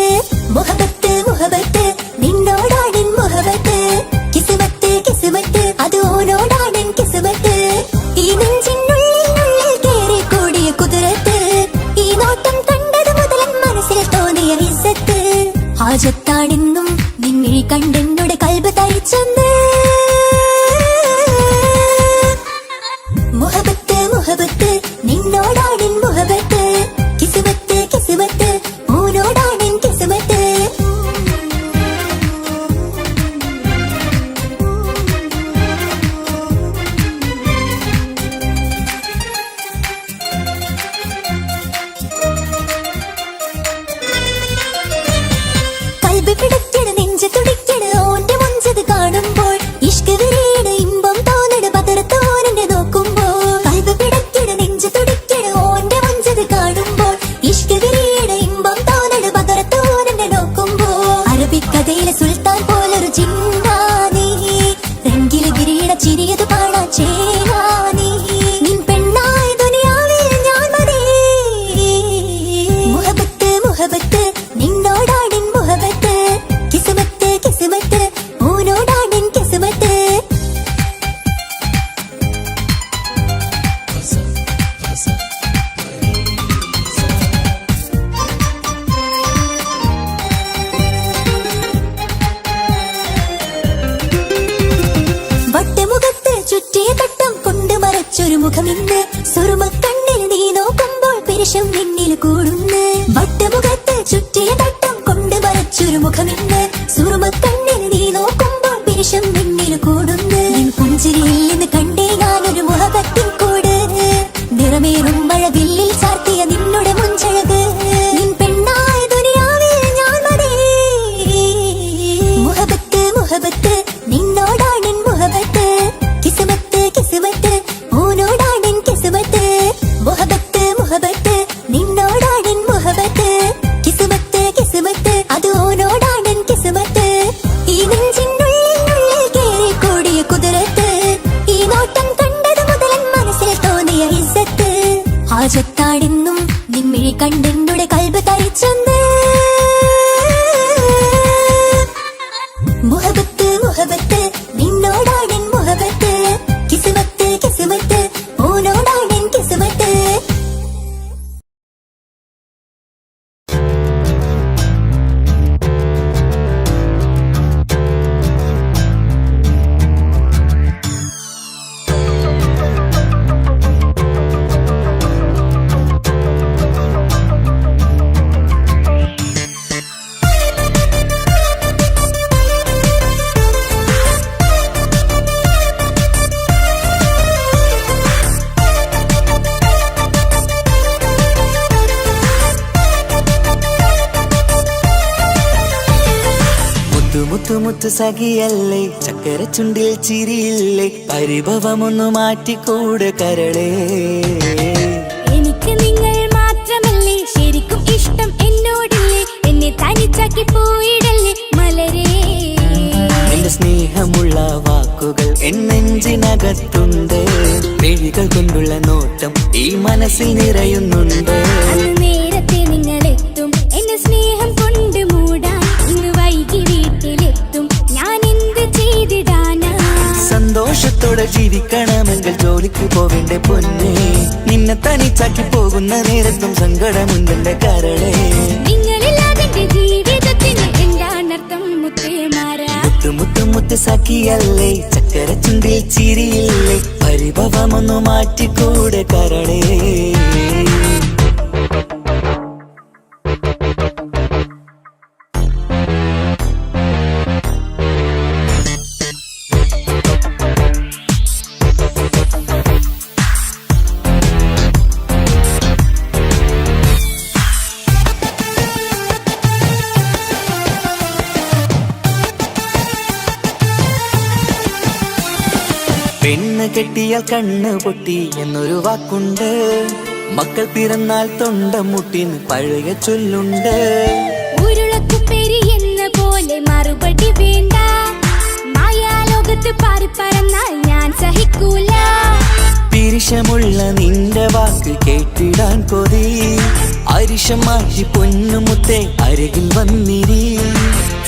മുഹബത്ത് മുഹബത്ത് നിന്നോടാണെൻ മുഹബത്ത് കിസ്മത്ത് കിസ്മത്ത് അത് ഓനോടാണെൻ കിസ്മത്ത് ഈ നെഞ്ചിനുള്ളിൽ കേറി കൂടിയ കുതിരത്ത് ഈ നോട്ടം കണ്ടത് മുതലൻ മനസ്സിൽ തോന്നിയ ഇസ്സത്ത് ഹാജത്താണെന്നും നിൻമിഴി കണ്ടെന്നുടെ കൽബ് തരിച്ചെന്ന് മുഹബത്ത് മുഹബത്ത് നിന്നോടാണെൻ മുഹബത്ത് കിസ്മത്ത് കിസ്മത്ത് ഓനോടാണെൻ കിസ്മത്ത് കൽബ് പിടിക്കണ നെഞ്ച് തുടിക്കണ ഓന്റെ മുഞ്ചത് കാണുമ്പോൾ ഇഷ്ക് വിരിയണ ഇമ്പം തോന്നണ പതറത്തോനെ നോക്കുമ്പോൾ കൽബ് പിടിക്കണ നെഞ്ച് തുടിക്കണ ഓന്റെ മുഞ്ചത് കാണുമ്പോൾ ഇഷ്ക് വിരിയണ ഇമ്പം തോന്നണ പതറത്തോനെ നോക്കുമ്പോൾ അറബിക്കഥയിലെ സുൽത്താൻ പോലൊരു ജിന്നാനേ രംഗില് വിരിയണ ചിരിയത് പാടാൻ ചേരാനേ നിൻ പെണ്ണായ ദുനിയാവിൽ ഞാൻ മതി മുഹബത്ത് മുഹബത്ത് നിന്നോടാണെൻ മുഹബത്ത് കിസ്മത്ത് കിസ്മത്ത് ഓനോടാണെൻ കിസ്മത്ത് വട്ടമുഖത്ത് ചുറ്റിയ തട്ടം കൊണ്ട് മറച്ചൊരു മുഖമിന്ന് സുറുമക്കണ്ണിൽ നീ നോക്കുമ്പോൾ പിരിശം നിന്നിൽ കൂടുന്ന് വട്ടമുഖത്ത് ചുറ്റിയ തട്ടം കൊണ്ട് മറച്ചൊരു മുഖമിന്ന് സുറുമക്കണ്ണിൽ നീ നോക്കുമ്പോൾ പിരിശം നിന്നിൽ കൂടുന്ന് നിൻ പുഞ്ചിരിയിൽ നിന്ന് കണ്ടേ ഞാനൊരു മുഹബത്തിൻ കൂട് നിറമേറും മഴവില്ലിൽ ചാർത്തിയ നിന്നുടെ മുഞ്ചഴക് നിൻ പെണ്ണായ ദുനിയാവിൽ ഞാൻ മതി മുഹബത്ത് മുഹബത്ത് നിന്നോടാണെൻ മുഹബത്ത് കിസ്മത്ത് കിസ്മത്ത് ഓനോടാണെൻ കിസ്മത്ത് രാജത്താടെന്നും നിമ്മിഴി കണ്ടെന്നുടെ കൽബ് തരിച്ചെന്ന് മുഹബത്ത് മുഹബത്ത് നിന്നോടാണെൻ മുഹബത്ത് കിസ്മത്ത് കിസ്മത്ത് ഓനോടാണെൻ കിസ്മത്ത് മുത്തുമുത്ത് സഖിയല്ലേ ചക്കര ചുണ്ടിൽ ചിരിയില്ലേ പരിഭവമൊന്നു മാറ്റിക്കൂടെ കരളേ എനിക്ക് നിങ്ങൾ മാത്രമല്ലേ ശരിക്കും ഇഷ്ടം എന്നോടില്ലേ എന്നെ തനിച്ചാക്കി പോയിടല്ലേ മലരേ നിന്റെ സ്നേഹമുള്ള വാക്കുകൾ എന്നെഞ്ചിനകത്തുണ്ട് മിഴികൾ കൊണ്ടുള്ള നോട്ടം ഈ മനസ്സിൽ നിറയുന്നുണ്ട് അന്ന് നേരത്തെ നിങ്ങളെത്തും എന്നെ സ്നേഹം കൊണ്ട് മൂടാൻ ഇന്ന് വൈകി വീട്ടിലെത്തും ഞാൻ എന്ത് ചെയ്തിടാനാ സന്തോഷത്തോടെ ജീവിക്കണമെങ്കിൽ ജോലിക്ക് പോവേണ്ട പൊന്നേ നിന്നെ തനിച്ചാക്കി പോകുന്ന നേരത്തും സങ്കടമുണ്ടെന്റെ കരളേ നിങ്ങളില്ലാതെ ജീവിതത്തിന് എന്താണർത്ഥം മുത്തേമാരാ മുത്ത് സഖിയല്ലേ ചക്കര ചുണ്ടിൽ ചിരിയില്ലേ പരിഭവമൊന്നു മാറ്റിക്കൂടെ കരളേ പെണ്ണ് കെട്ടിയാൽ കണ്ണ് പൊട്ടി എന്നൊരു വാക്കുണ്ട് മക്കൾ പിറന്നാൽ തൊണ്ട മുട്ടിന് പഴയ ചൊല്ലുണ്ട് ഉരുളക്കുപ്പേരി എന്ന പോലെ മറുപടി വേണ്ട മായാലോകത്ത് പാറിപ്പറന്നാൽ ഞാൻ സഹിക്കൂല പിരിശമുള്ള നിന്റെ വാക്ക് കേട്ടിടാൻ കൊതി അരിശം മാറ്റി പൊന്നുമുത്തേ അരികിൽ വന്നിരി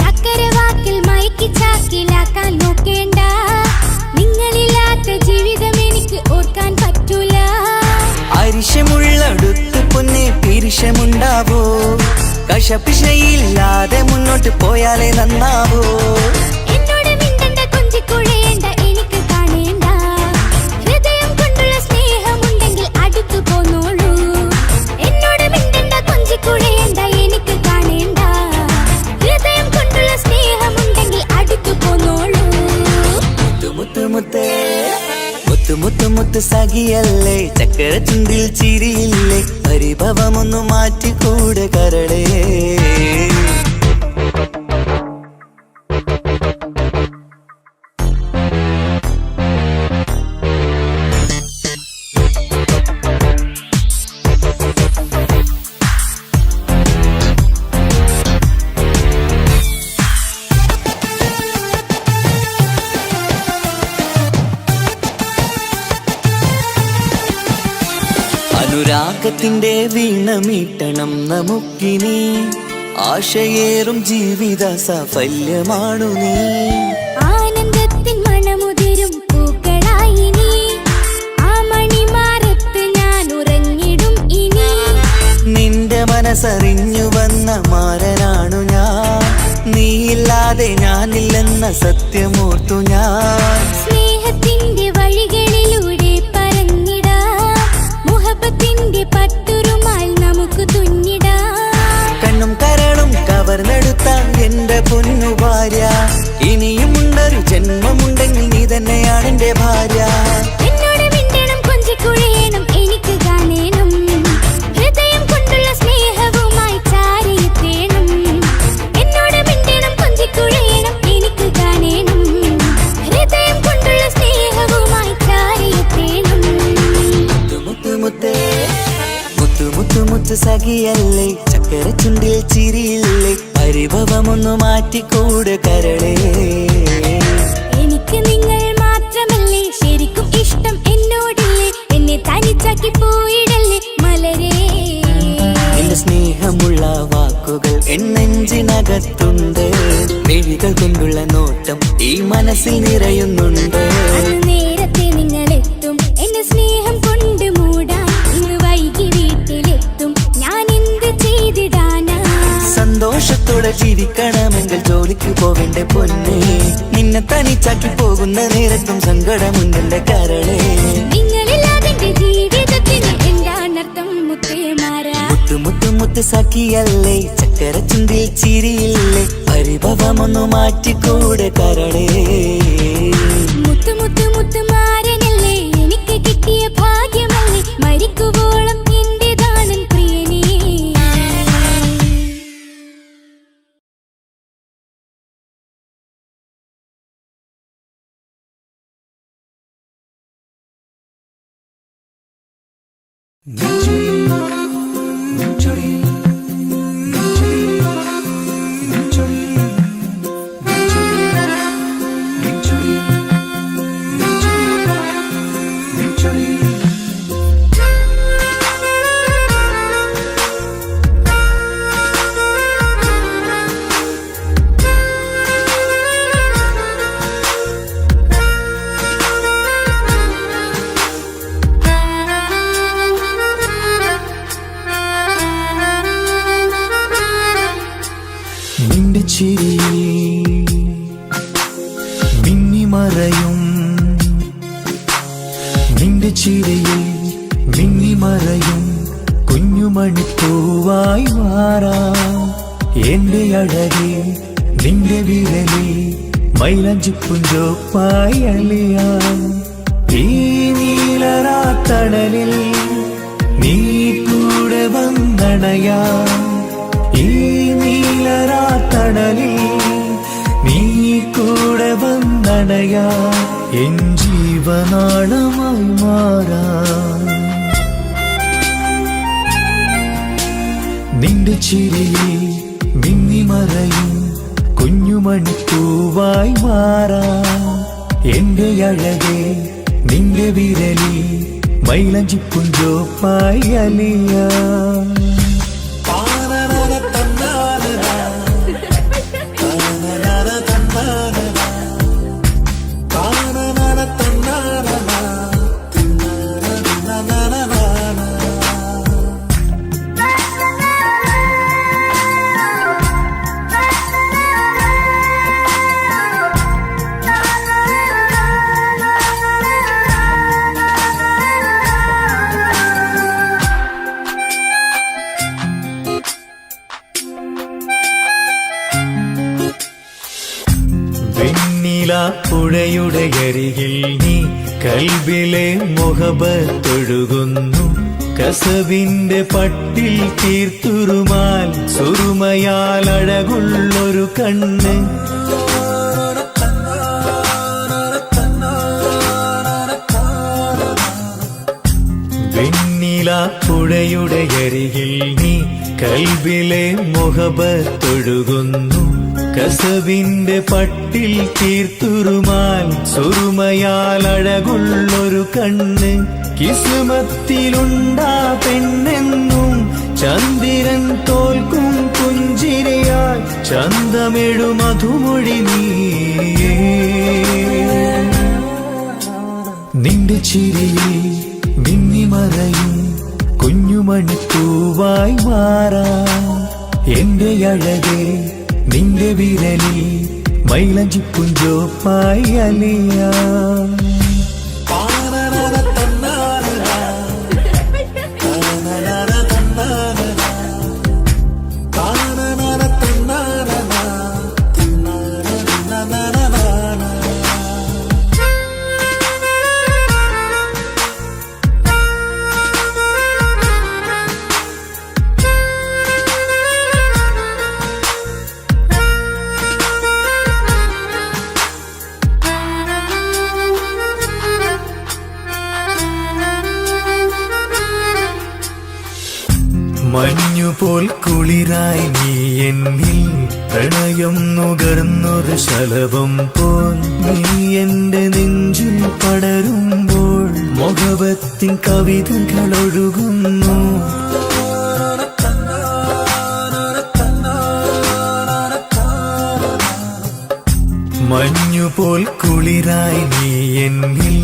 ചക്കര വാക്കിൽ മയക്കി ചാക്കിലാക്കാൻ നോക്കേണ്ട നിങ്ങളില്ലാത്ത ജീവിതം എനിക്ക് ഓർക്കാൻ പറ്റൂല അരിശമുള്ളടുത്ത് പൊന്നെ പിരിശമുണ്ടാവോ കശപിശയില്ലാതെ മുന്നോട്ട് പോയാലേ നന്നാവോ എന്നോട് മിണ്ടണ്ട കൊഞ്ചിക്കുഴയേണ്ട എനിക്ക് കാണേണ്ട ഹൃദയം കൊണ്ടുള്ള സ്നേഹമുണ്ടെങ്കിൽ അടുത്തു പോന്നോളൂ എന്നോട് മിണ്ടണ്ട കൊഞ്ചിക്കുഴയേണ്ട എനിക്ക് കാണേണ്ട ഹൃദയം കൊണ്ടുള്ള സ്നേഹമുണ്ടെങ്കിൽ അടുത്തു പോന്നോളൂ മുത്ത് സഖിയല്ലേ ചക്കര ചുണ്ടിൽ ചിരിയില്ലേ പരിഭവമൊന്നു മാറ്റിക്കൂടെ കരളേ അനുരാഗത്തിന്റെ വീണമീട്ടണം നമുക്കിനി ആശയേറും ജീവിത സാഫല്യമാണു നീ ആനന്ദത്തിൻ മണമുതിരും പൂക്കളായി നീ ആ മണിമാറത്ത് ഞാൻ ഉറങ്ങിടും ഇനി നിന്റെ മനസ്സറിഞ്ഞു വന്ന മാരനാണു ഞാൻ നീയില്ലാതെ ഞാനില്ലെന്ന സത്യമോർത്തു ഞാൻ സ്നേഹത്തിന്റെ വഴികളിലൂടെ പറന്നിടാം മുഹബത്തിന്റെ പട്ടുറുമാൽ നമുക്ക് തുന്നിടാം കണ്ണും കരളും കവർന്നെടുത്ത എന്റെ പൊന്നു ഭാര്യ ഇനിയുമുണ്ടൊരു ജന്മമുണ്ടെങ്കിൽ നീ തന്നെയാണ് എന്റെ ഭാര്യ എന്നോട് മിണ്ടണം കൊഞ്ചിക്കുഴയണം എനിക്ക് കാണേണം ഹൃദയം കൊണ്ടുള്ള സ്നേഹവുമായി ചാരിയെത്തേണം എന്നോട് മിണ്ടണം കൊഞ്ചിക്കുഴയണം എനിക്ക് കാണേണം ഹൃദയം കൊണ്ടുള്ള സ്നേഹവുമായി ചാരിയെത്തേണം മുത്ത് സഖിയല്ലേ ചക്കര ചുണ്ടിൽ ചിരിയില്ലേ പരിഭവമൊന്നു മാറ്റിക്കൂടെ കരളേ എനിക്ക് നിങ്ങൾ മാത്രമല്ലേ ശരിക്കും ഇഷ്ടം എന്നോടില്ലേ എന്നെ തനിച്ചാക്കി പോയിടല്ലേ എന്നെഞ്ചിനകത്തുണ്ട്. മിഴികൾ കൊണ്ടുള്ള നോട്ടം ഈ മനസ്സിൽ നിറയുന്നുണ്ട്. നേരത്തെ നിങ്ങളെത്തും എന്റെ സ്നേഹം കൊണ്ട് മൂടാൻ. ഇന്ന് വൈകി വീട്ടിലെത്തും ഞാൻ എന്ത് ചെയ്തിടാനാ. സന്തോഷത്തോടെ ജീവിക്കണമെങ്കിൽ ജോലിക്ക് പോവേണ്ട പൊന്നേ. നിന്നെ തനിച്ചാക്കി പോകുന്ന നേരത്തും സങ്കടമുണ്ടെന്റെ കരളേ. നിങ്ങളില്ലാതെ ജീവിതത്തിന് എന്താണർത്ഥം മുത്തേമാരാ. മുത്തു മുത്തു മുത്ത് സഖിയല്ലേ, ചക്കര ചുണ്ടിൽ ചിരിയില്ലേ, പരിഭവമൊന്നു മാറ്റിക്കൂടെ കരളേ. മുത്തു മുത്തു മുത്തു മാരനല്ലേ, എനിക്ക് കിട്ടിയ ഭാഗ്യമല്ലേ, മരിക്കുവോളം എന്റേതാണൻ പ്രിയനേ. നിന്റെ ചിരിയിൽ മിന്നിമറയും, നിന്റെ ചിരിയിൽ മിന്നിമറയും കുഞ്ഞുമണിപ്പൂവായി മാറാം. എന്റെ അഴകെ നിന്റെ വിരലിൽ മൈലഞ്ചിപ്പുഞ്ചോപ്പായി അലിയാം. ഈ നീലരാത്തണലിൽ നീ കൂടെ വന്നണയാം. ഈ നീലരാത്തണലിൽ നീ കൂടെ വന്നണയാ. എൻ ജീവനാളമായി മാറാം. നിന്റെ ചിരിയിൽ മിന്നിമറയും കുഞ്ഞുമണിപ്പൂവായി മാറാം. എന്റെ അഴകെ നിന്റെ വിരലിൽ മൈലഞ്ചിപ്പുഞ്ചോപ്പായി അലിയാം. പുഴയുടെ അരികിൽ നീ കൽബിലെ മുഹബത്തൊഴുകുന്നു. കസവിന്റെ പട്ടിൽ തീർത്തുറുമാൽ സുറുമയാൽ അഴകുള്ളൊരു കണ്ണ്. വെണ്ണില പുഴയുടെ അരികിൽ നീ കൽബിലെ മുഹബത്തൊഴുകുന്നു. കസവിന്റെ പട്ടിൽ തീർത്തുറുമാൽ സുറുമയാൽ അഴകുള്ളൊരു കണ്ണ്. കിസ്മത്തിലുണ്ടാ പെണ്ണെന്നും ചന്ദ്രൻ തോൽക്കും പുഞ്ചിരിയാൽ ചന്തമെഴു മധുമൊഴി നീയേ. നിന്റെ ചിരിയിൽ മിന്നിമറയും കുഞ്ഞുമണിപ്പൂവായി മാറാം. എന്റെ അഴകെ നിന്റെ വിരലിൽ മൈലഞ്ചിപ്പുഞ്ചോപ്പായി അലിയാം. മഞ്ഞുപോൽ കുളിരായി നീ എന്നിൽ പ്രണയം നുകർന്നൊരു ശലഭം പോൽ. നീ എന്റെ നെഞ്ചിൽ പടരുമ്പോൾ മുഹബത്തിൻ കവിതകൾ ഒഴുകുന്നു. പോൽ കുളിരായി നീ എന്നിൽ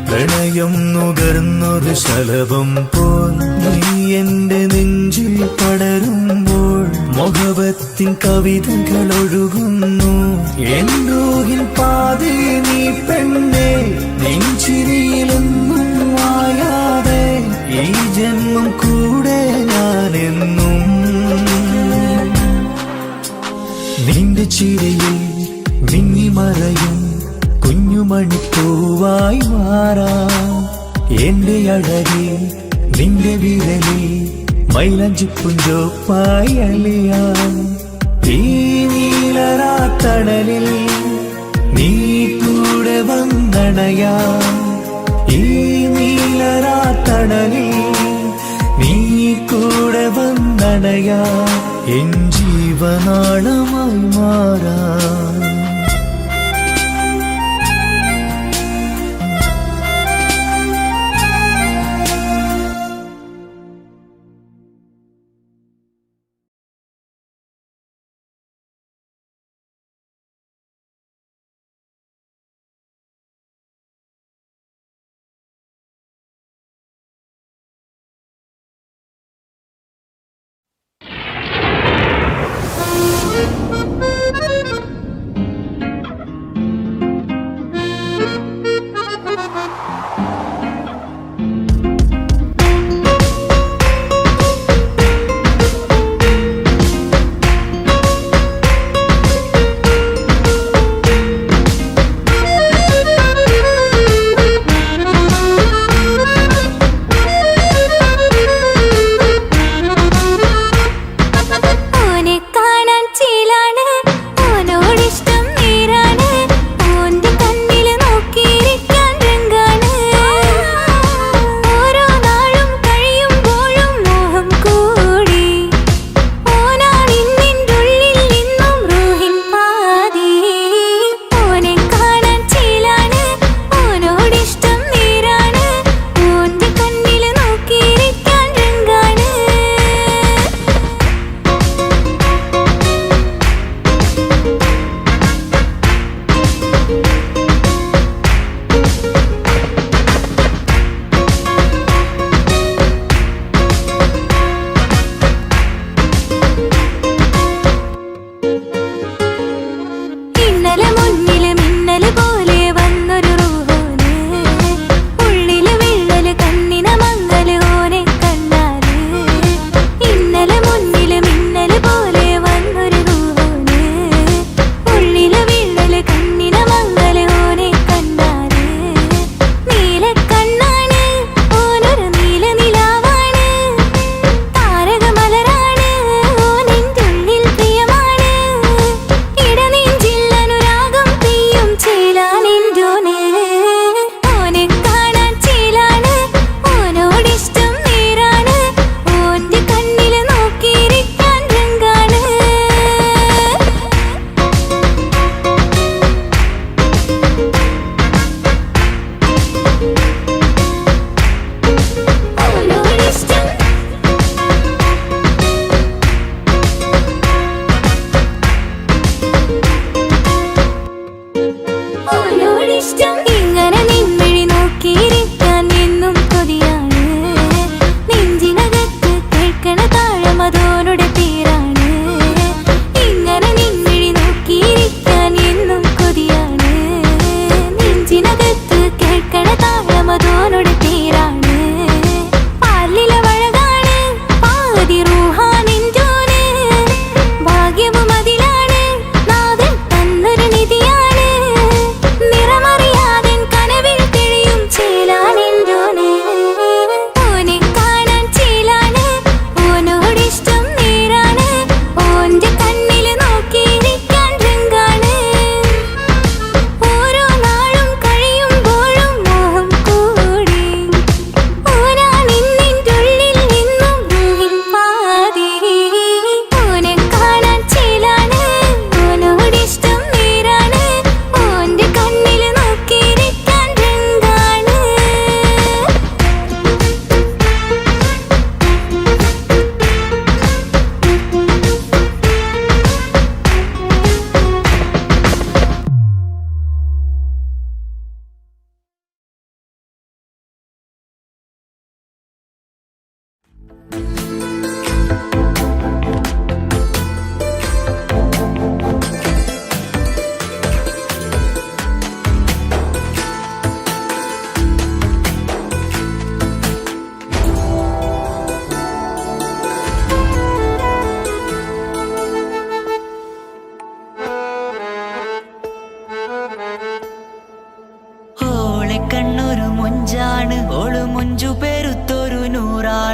പ്രണയം നുകർന്നൊരു ശലഭം പോൽ നീ എന്റെ നെഞ്ചിൽ പടരുമ്പോൾ മൊഹബത്തിൻ കവിതകൾ ഒഴുകുന്നു എൻ റൂഹിൻ പാതേ നീ പെണ്ണേ നെഞ്ചിരിയിലൊന്നും മായാതെ ഈ ജന്മം കൂടെ ഞാനെന്നും നിന്റെ ചിരയിൽ മിന്നിമറയും കുഞ്ഞുമണിപ്പൂവായി മാറാം എന്റെ അഴകെ നിന്റെ വിരലിൽ മൈലഞ്ചിപ്പുഞ്ചോപ്പായി അലിയാം ഈ നീലരാത്തണലിൽ നീ കൂടെ വന്നണയാം ഈ നീലരാത്തണലിൽ നീ കൂടെ വന്നണയാ എൻ ജീവനാളമായി മാറാം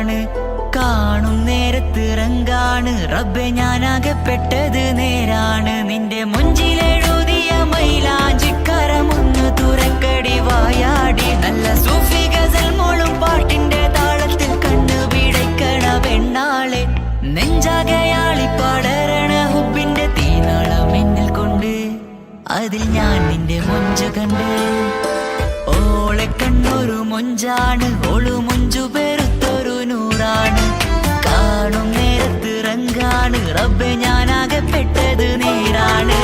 കൂട്ടാണ്. കാണും നേരത്ത് റങ്കാണ് റബ്ബെ ഞാനാകപ്പെട്ടത് നേരാണ്. നിന്റെ മുഞ്ചിലെഴുതിയ മൈലാഞ്ചിക്കരമൊന്നു തുറക്കടി വായാടി. നല്ല സൂഫി ഗസൽ മോളും പാട്ടിന്റെ താളത്തിൽ കണ്ണു പിടയ്ക്കണ പെണ്ണാളെ. നെഞ്ചാകയാളി പടരണ ഹുബിന്റെ തീനാളം എന്നിൽ കൊണ്ട് അതിൽ ഞാൻ നിന്റെ മൊഞ്ച് കണ്ട്. ഓളെ കണ്ണൊരു മൊഞ്ചാണ് ഓളു മൊഞ്ചു പെരുത്തൊരു നൂറാണ്. കാണും നേരത്ത് റങ്കാണ് റബ്ബെ ഞാനാകപ്പെട്ടത് നേരാണ്.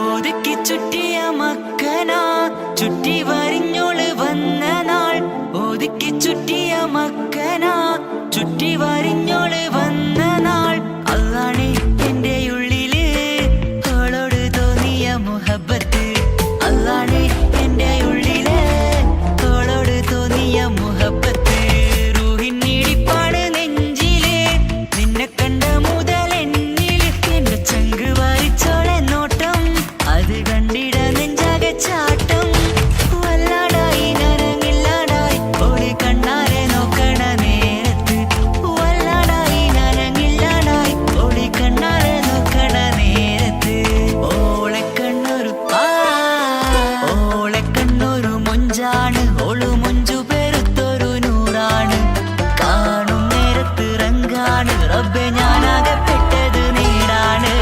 ഒതുക്കി ചുറ്റിയ മക്കനാ ചുറ്റി വരിഞ്ഞോള് വന്ന നാൾ. ഒതുക്കി ചുറ്റിയ മക്കനാ ചുറ്റി വരിഞ്ഞോള് വന്ന നാൾ. അതാണ് എന്റെ ഉള്ളില് അവളോട് തോന്നിയ മുഹബത്ത്. അതാണ് എന്റെ ഉള്ളില് അവളോട് തോന്നിയ മുഹബത്ത്. റൂഹിന്നിടിപ്പാണ് നെഞ്ചില് നിന്നെ കണ്ട മുതൽ എന്നില്. എന്റെ ചങ്ക് വാരിച്ചോളെ നോട്ടം അത് കണ്ടിട നെഞ്ചാകെ ചാട്ടം. വല്ലാടായി നനങ്ങില്ലാടായി ഓടി കണ്ണാരെ നോക്കണ നേരത്ത്. വല്ലാടായി നനങ്ങില്ലാടായി ഓടി കണ്ണാരെ നോക്കണ നേരത്ത്. ഓളെ കണ്ണൊരു മൊഞ്ചാണ് ഓളു മൊഞ്ചു പെരുത്തൊരു നൂറാണ്. കാണും നേരത്ത് റങ്കാണ് റബ്ബെ ഞാനാകപ്പെട്ടത് നേരാണ്.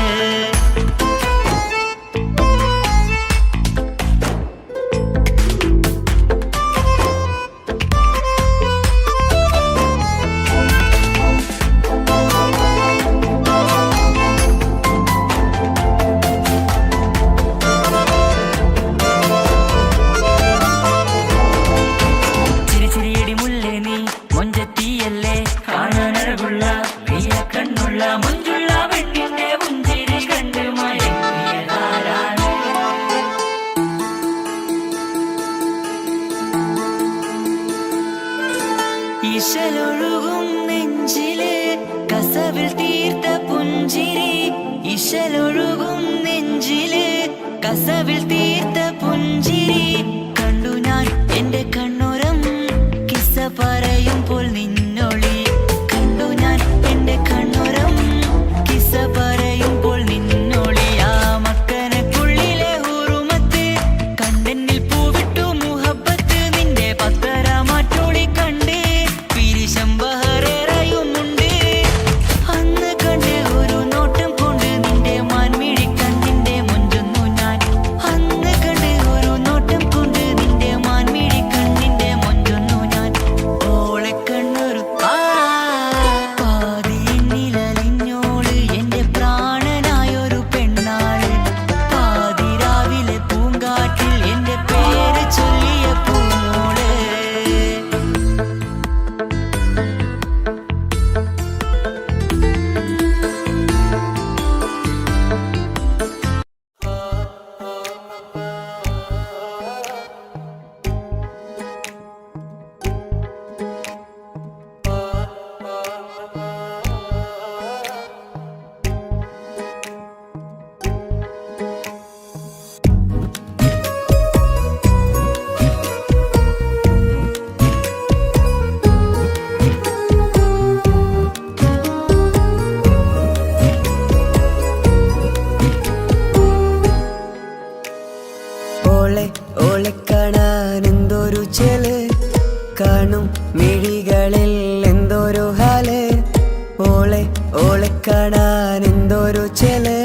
ചിരിച്ചിരിയടി മുല്ലേ നീ മൊഞ്ചത്തിയല്ലേ കാണാനഴകുള്ള പ്രിയ കണ്ണുള്ള മൊഞ്ചുള്ള പെണ്ണിന്റെ പുഞ്ചിരി കണ്ട് മയങ്ങിയതാരാണ്. ഇശലൊഴുകും നെഞ്ചില് കസവിൽ തീർത്ത പുഞ്ചിരി. ഇശലൊഴുകും നെഞ്ചില് കസവിൽ തീർത്ത പുഞ്ചിരി. കണ്ടു ഞാൻ എന്റെ കണ്ണുരം കിസ്സ പറയുമ്പോൾ നിന്നൊളി. കണ്ടു ഞാൻ എന്റെ കണ്ണുരം കിസ്സ പറയുമ്പോൾ നിന്നൊളി. ആ മക്കനക്കുള്ളിലെ ഹുറുമത്ത് കണ്ടെന്നിൽ പൂവിട്ടു മുഹബത്ത്. നിന്റെ പത്തര മാറ്റൊളി കണ്ട് പിരിശം ബഹറേറയുമുണ്ട്. അന്ന് കണ്ട് ഒരു നോട്ടം കൊണ്ട് നിന്റെ മാൻമിഴി കണ്ണിന്റെ മൊഞ്ചൊന്നു ഞാൻ. അന്ന് കണ്ട് ഒരു നോട്ടം കൊണ്ട് നിന്റെ മാൻമിഴി കണ്ണിന്റെ മൊഞ്ചൊന്നു ഞാൻ. ഓളെ കണ്ണൊരു പാതി എന്നിലലിഞ്ഞോള് എന്റെ പ്രാണനായൊരു പെണ്ണാള്. പാതിരാവിലെ പൂങ്കാറ്റിൽ എന്റെ പേര് ചൊല്ലിയ പൂമോള്. ഓളെ കാണാൻ എന്തൊരു ചെല്. കാണും മിഴികളിൽ എന്തൊരു ഹാല്. ഓളെ കാണാൻ എന്തൊരു ചെല്.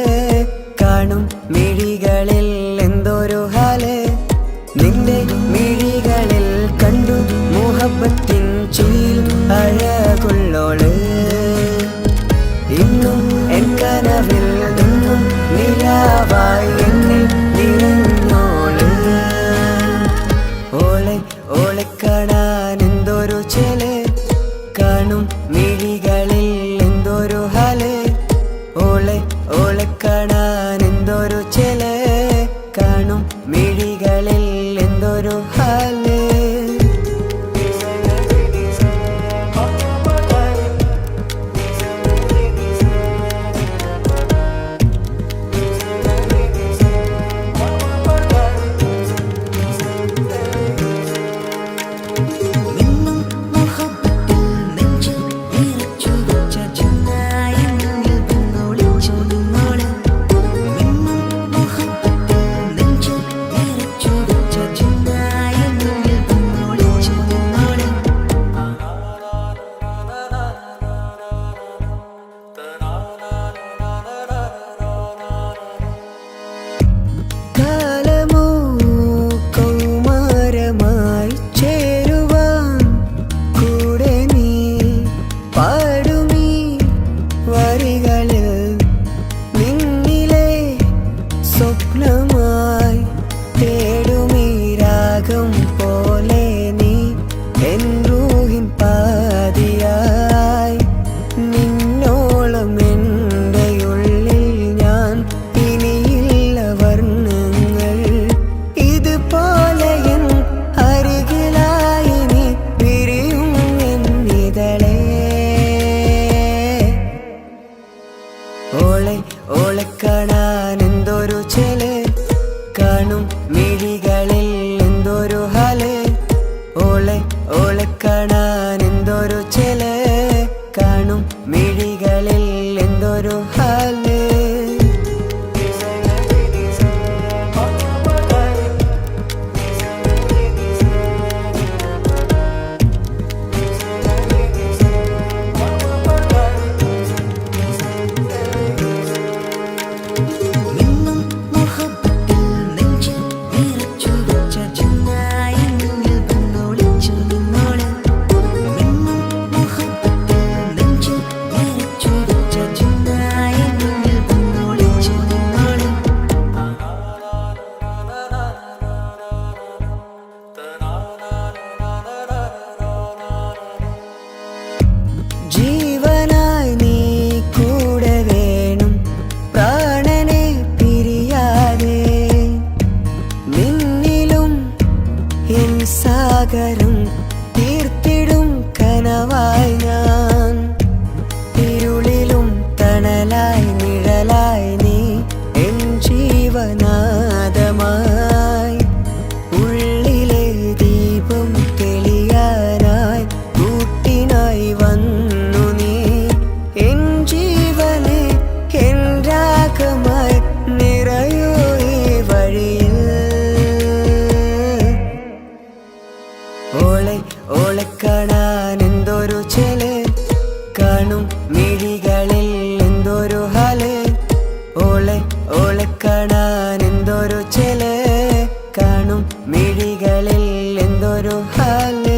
കാണും മിഴികളിൽ എന്തൊരു ഹാല്. നിന്റെ മിഴികളിൽ കണ്ടു മുഹബത്തിൻ ചുയിൽ അഴകുള്ളോള്. ഇന്നും എൻ കനവിൽ നിന്നും നിലാവായി സ്വപ്നമായി തേടുമീ രാഗം പോലെ നീ എൻ റൂഹിൻ പാതിയായി. നിന്നോളം എൻ്റെ ഉള്ളിൽ ഞാൻ ഇനിയില്ല വർണ്ണങ്ങൾ. ഇതുപോലെ എൻ അരികിലായി നീ വിരിയും എന്നിതളേ. ഓളെ കാണാൻ എന്തൊരു ചെല്, കാണും മിഴികളിൽ എന്തൊരു ഹാല്. ഓളെ കാണാൻ എന്തൊരു ചെല്, കാണും മിഴികളിൽ എന്തൊരു ഹാല്. നിന്നും മുഹബത്തിൽ നെഞ്ചിൽ നിറച്ചു വെച്ച ചിന്നായി നിന്നിൽ വന്നൊളിച്ചു നിന്നോള്. നിന്നും മുഹബത്തിൽ നെഞ്ചിൽ നിറച്ചു വെച്ച ചിന്നായി നിന്നിൽ വന്നൊളിച്ചു നിന്നോള്. ജീവനായി നീ കൂടെ വേണം, പ്രാണനെ പിരിയാതെ. നിന്നിലും എൻ സാഗരം തീർത്തിടും കനവായി ഞാൻ. ഇരുളിലും തണലായി നിഴലായി നീ എൻ ജീവനാദമായി. ഉള്ളിലെ ദീപം തെളിയാനായി കൂട്ടിനായി വന്നു നീ. എൻ ജീവനെ എൻ രാഗമായി നിറയൂ ഈ വഴിയിൽ. ഓളെ കാണാൻ എന്തൊരു ചെല്, കാണും മിഴികളിൽ എന്തൊരു ഹാല്. ഓളെ കാണാൻ എന്തൊരു ചെല്, കാണും മിഴികളിൽ എന്തൊരു ഹാല്.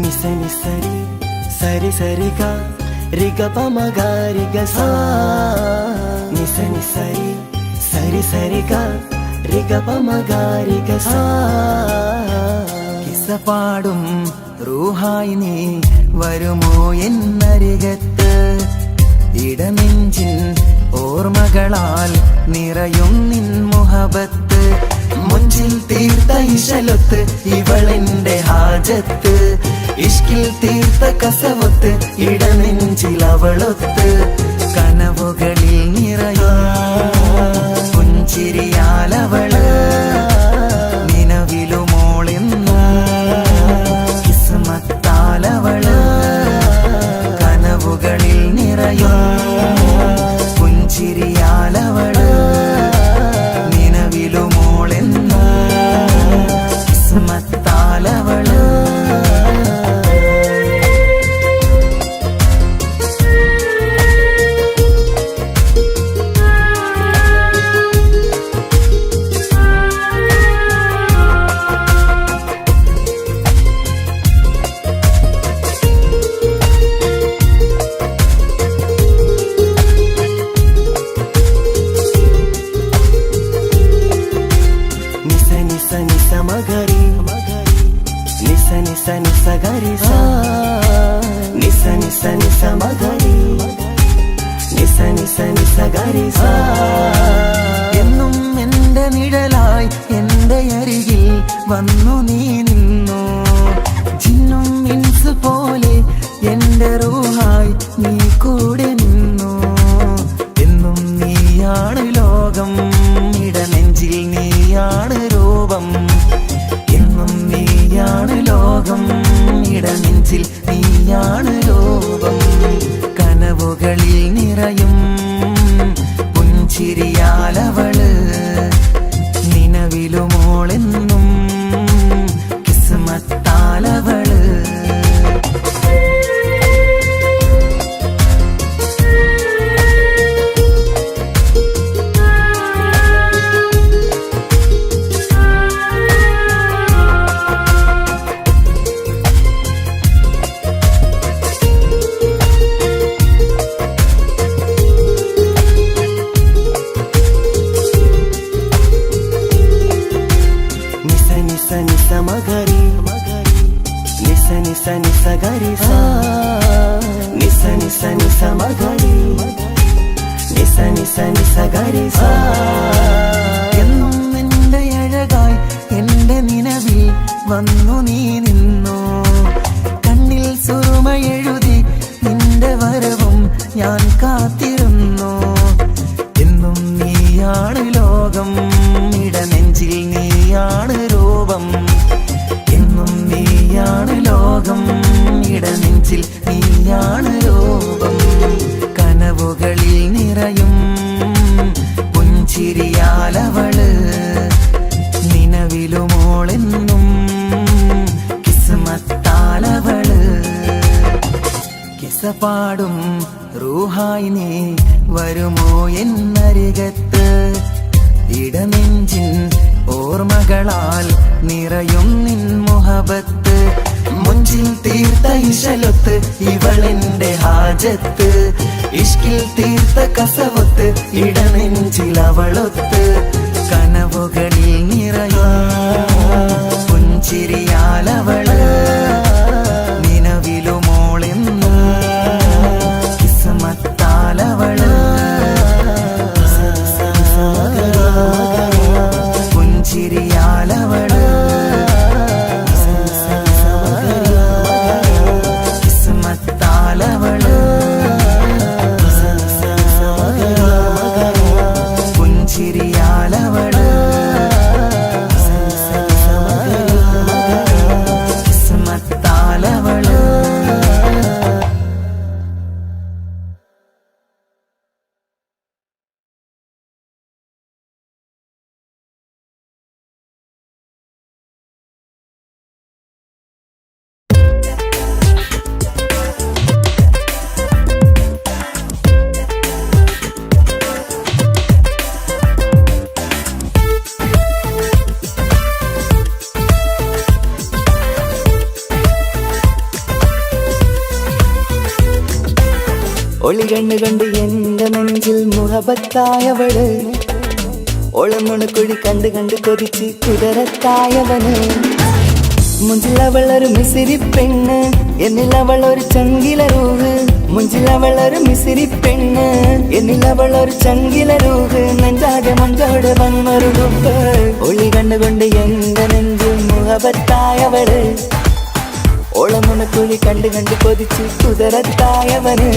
నిసని సరి సరి సరిగా రిగ పమగారిగ సా. నిసని సరి సరి సరిగా రిగ పమగారిగ సా. കിസ്സപാടും റൂഹായി നീ വരുമോ എന്നരികത്ത്. ഇടനെഞ്ചിൻ ഓർമ്മകളാൽ നിറയും നിൻ മുഹബത്ത്. മുഞ്ചിൽ തീർത്ത ഇശലൊത്ത് ഇവളെന്റെ ഹാജത്ത്. ഇഷ്കിൽ തീർത്ത കസവത്ത് ഇടനെഞ്ചിൽ അവളൊത്ത്. കനവുകളിൽ നിറയും പുഞ്ചിരിയാലവള് നിലവിലുമോളെന്ന് കിസ്മത്താലവള്. കനവുകളിൽ നിറയും പുഞ്ചിരിയാലവള് നിലവിലുമോളെന്ന് കിസ്മത്താലവള്. మగరి నిస నిస నిస గరి సా. నిస నిస నిస మగరి నిస నిస నిస గరి సా. എന്നും എന്റെ നിഴലായി എന്റെ അരികിൽ വന്നു നീ നിന്നു. ജിന്നും ഇൻസ് പോലെ എന്റെ റൂഹായി നീ കൂടെ നിന്നു. എന്നും നീയാണ് ലോകം, ഇടനെഞ്ചിൽ നീയാണ് രൂപം. എന്നും നീയാണ് ലോകം, ഇടനെഞ്ചിൽ നീ നീയാണ് രൂപം കനവുകളിൽ നിറയും പുഞ്ചിരിയാലവള് നിലവിലുമോളെന്നും കിസ്മത്താലവള് మగరి నిస నిస నిస గరి సా నిస నిస నిస మగరి నిస నిస നിസ ഗരി സാ എന്നും നിന്റെ അഴകായി എന്റെ നിലവിൽ വന്നു നീ നിന്നു കണ്ണിൽ സുറുമ എഴുതി നിന്റെ വരവും ഞാൻ കാത്തിരുന്നു എന്നും നീയാണ് ലോകം ഇടനെഞ്ചിൽ നീയാണ് രൂപം എന്നും നീയാണ് ലോകം ഇടനെഞ്ചിൽ നീയാണ് രൂപം കനവുകളിൽ നിറയും പുഞ്ചിരിയാലവള് നിലവിലുമോളെന്നും കിസ്മത്താലവള് കിസപാടും റൂഹായി നീ വരുമോ എന്നരികത്ത് ഇടനെഞ്ചിൻ ഓർമ്മകളാൽ നിറയും നിൻ മുഹബത്ത് മുഞ്ചിൽ തീർത്ത ഇശലൊത്ത് ഇവളെന്റെ ഹാജത്ത് ഇഷ്കിൽ തീർത്ത കസവത്ത് ഇടനെഞ്ചിൽ അവളൊത്ത് കനവുകളിൽ നിറയും പുഞ്ചിരിയാലവള് നിലവിലുമോളെന്നും കിസ്മത്താലവള് പുഞ്ചിരിയാലവള് കിസ്മത്താലവള് പുഞ്ചിരിയാലവള് കിസ്മത്താലവള് ഒളി കണ്ണു കണ്ട് എന്റെ നെഞ്ചിൽ മുഹബത്തായവള് ഒളമുണക്കുഴി കണ്ട് കണ്ട് കൊതിച്ച് കുതിരത്തായവന് മുഞ്ചിലവളൊരു മിസിരി പെണ്ണ് എന്നിലവളൊരു ചങ്കിലരൂഹ് മുഞ്ചിലവളൊരു മിസിരി പെണ്ണ് എന്നിലവളൊരു ചങ്കിലരൂഹ് നെഞ്ചാകെ മഞ്ചോട് വന്നൊരുടുപ്പ് ഒളി കണ്ടുകൊണ്ട് എന്റെ നെഞ്ചിൽ മുഹബത്തായവള് ഓളമുണക്കുഴി കണ്ട് കണ്ട് കൊതിച്ച് കുതിരത്തായവന്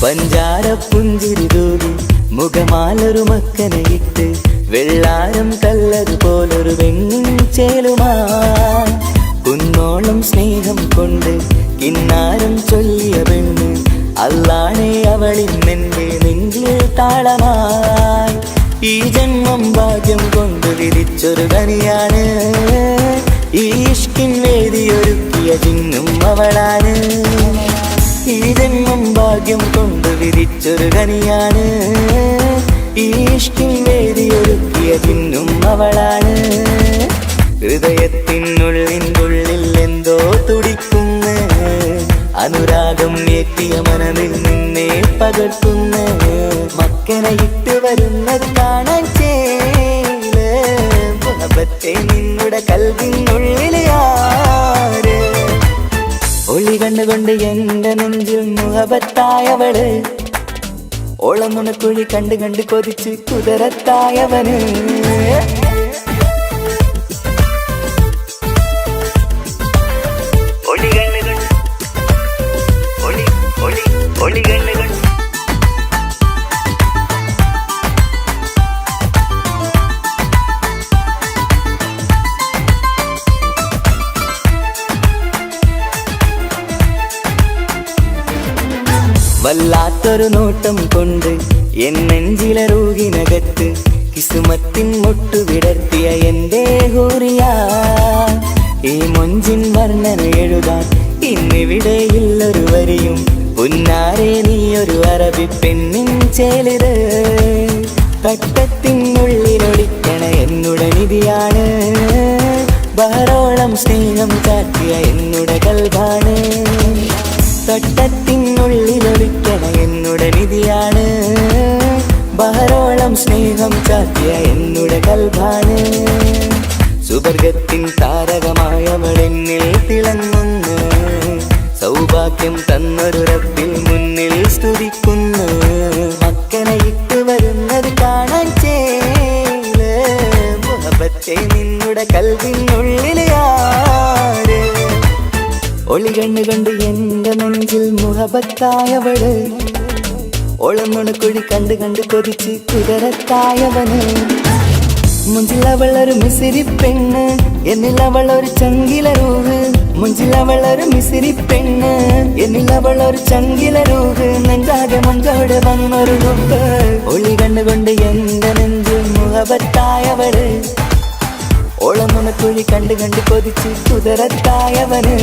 പഞ്ചാര പുഞ്ചിരി തൂകി മുഖമാലൊരു മക്കനയിട്ട് വെള്ളാരം കല്ലതുപോലൊരു വെണ്ണിൻ ചേലുമായി കുന്നോളം സ്നേഹം കൊണ്ട് കിന്നാരം ചൊല്ലിയ പെണ്ണ് അല്ലാണെ അവളിന്നെന്റെ നെഞ്ചിൽ താളമായി ഈ ജന്മം ഭാഗ്യം കൊണ്ട് വിധിച്ചൊരു കനിയാണ് ഈ ഇഷ്കിൻ വേദിയൊരുക്കിയ ജിന്നും അവളാണ് ഈ ജന്മം ഭാഗ്യം കൊണ്ട് വിധിച്ചൊരു കനിയാണ് ഈ ഇഷ്കിൻ വേദിയൊരുക്കിയ ജിന്നും അവളാണ് ഹൃദയത്തിനുള്ളിൽ എന്തോ തുടിക്കുന്ന അനുരാഗം ഏറ്റിയ മനതിൽ നിന്നെ പകർത്തുന്ന മക്കനെ ഇട്ട് വരുന്നത് കാണാൻ ചേല് മുഹബത്തെ നിന്നുടെ കൽവിനുള്ളിലെ ആര് ഒളി കണ്ടുകൊണ്ട് എന്റെ നെഞ്ചിൽ മുഹബത്തായവള് ഓളം നുണക്കുഴി കണ്ട് കണ്ട് കൊതിച്ച് കുതിരത്തായവന് വല്ലാത്തൊരു നോട്ടം കൊണ്ട് എൻ നെഞ്ചിലെ റൂഹിനകത്ത് കിസുമത്തിൻ മുട്ടു വിടർത്തിയ എന്റെ ഹൂറിയ ഈ മൊഞ്ചിൻ വർണ്ണന എഴുതാൻ ഇന്നിവിടെയില്ലൊരു വരിയും പുന്നാരെ നീയൊരു അറബി പെണ്ണിൻ ചേലിത് തട്ടത്തിനുള്ളിലൊളിക്കണ എന്നുടെ നിധിയാണ് ബഹറോളം സ്നേഹം കാട്ടിയ എന്നുടെ കൽബാണ് തട്ടത്തിനുള്ളിലൊളിക്കണ എന്നുടെ നിധിയാണ് ബഹറോളം സ്നേഹം ചാത്തിയ എന്നുടെ കൽബാണ് സുവർഗത്തിൻ താരകമായവളെന്നിൽ തിളങ്ങുന്നു സൗഭാഗ്യം തന്നൊരു റബ്ബിൽ മുന്നിൽ സ്തുതിക്കുന്നു മക്കനെ ഇട്ട് വരുന്നത് കാണാൻ ചേല് മുഹബത്തെ നിന്നുടെ കൽവിനുള്ളിൽ ആര് ഒളി കണ്ണു കണ്ട് എന്റെ നെഞ്ചിൽ മുഹബത്തായവള് ഒളന്നുണക്കുഴി കണ്ട് കണ്ട് കൊതിച്ച് കുതിരത്തായവന് മുഞ്ചിലവളൊരു മിസിരി പെണ്ണ് എന്നിലവളൊരു ചങ്കിലരൂഹ് മുഞ്ചിലവളൊരു മിസിരി പെണ്ണ് എന്നിലവളൊരു ചങ്കിലരൂഹ് നെഞ്ചാകെ മഞ്ചോടെ വന്നൊരു റുബ് ഒളി കണ്ണുകൊണ്ട് എന്റെ നെഞ്ചിൽ മുഹബത്തായവള് ഓളം നുണക്കുഴി കണ്ട് കണ്ട് കൊതിച്ച് കുതിരത്തായവന്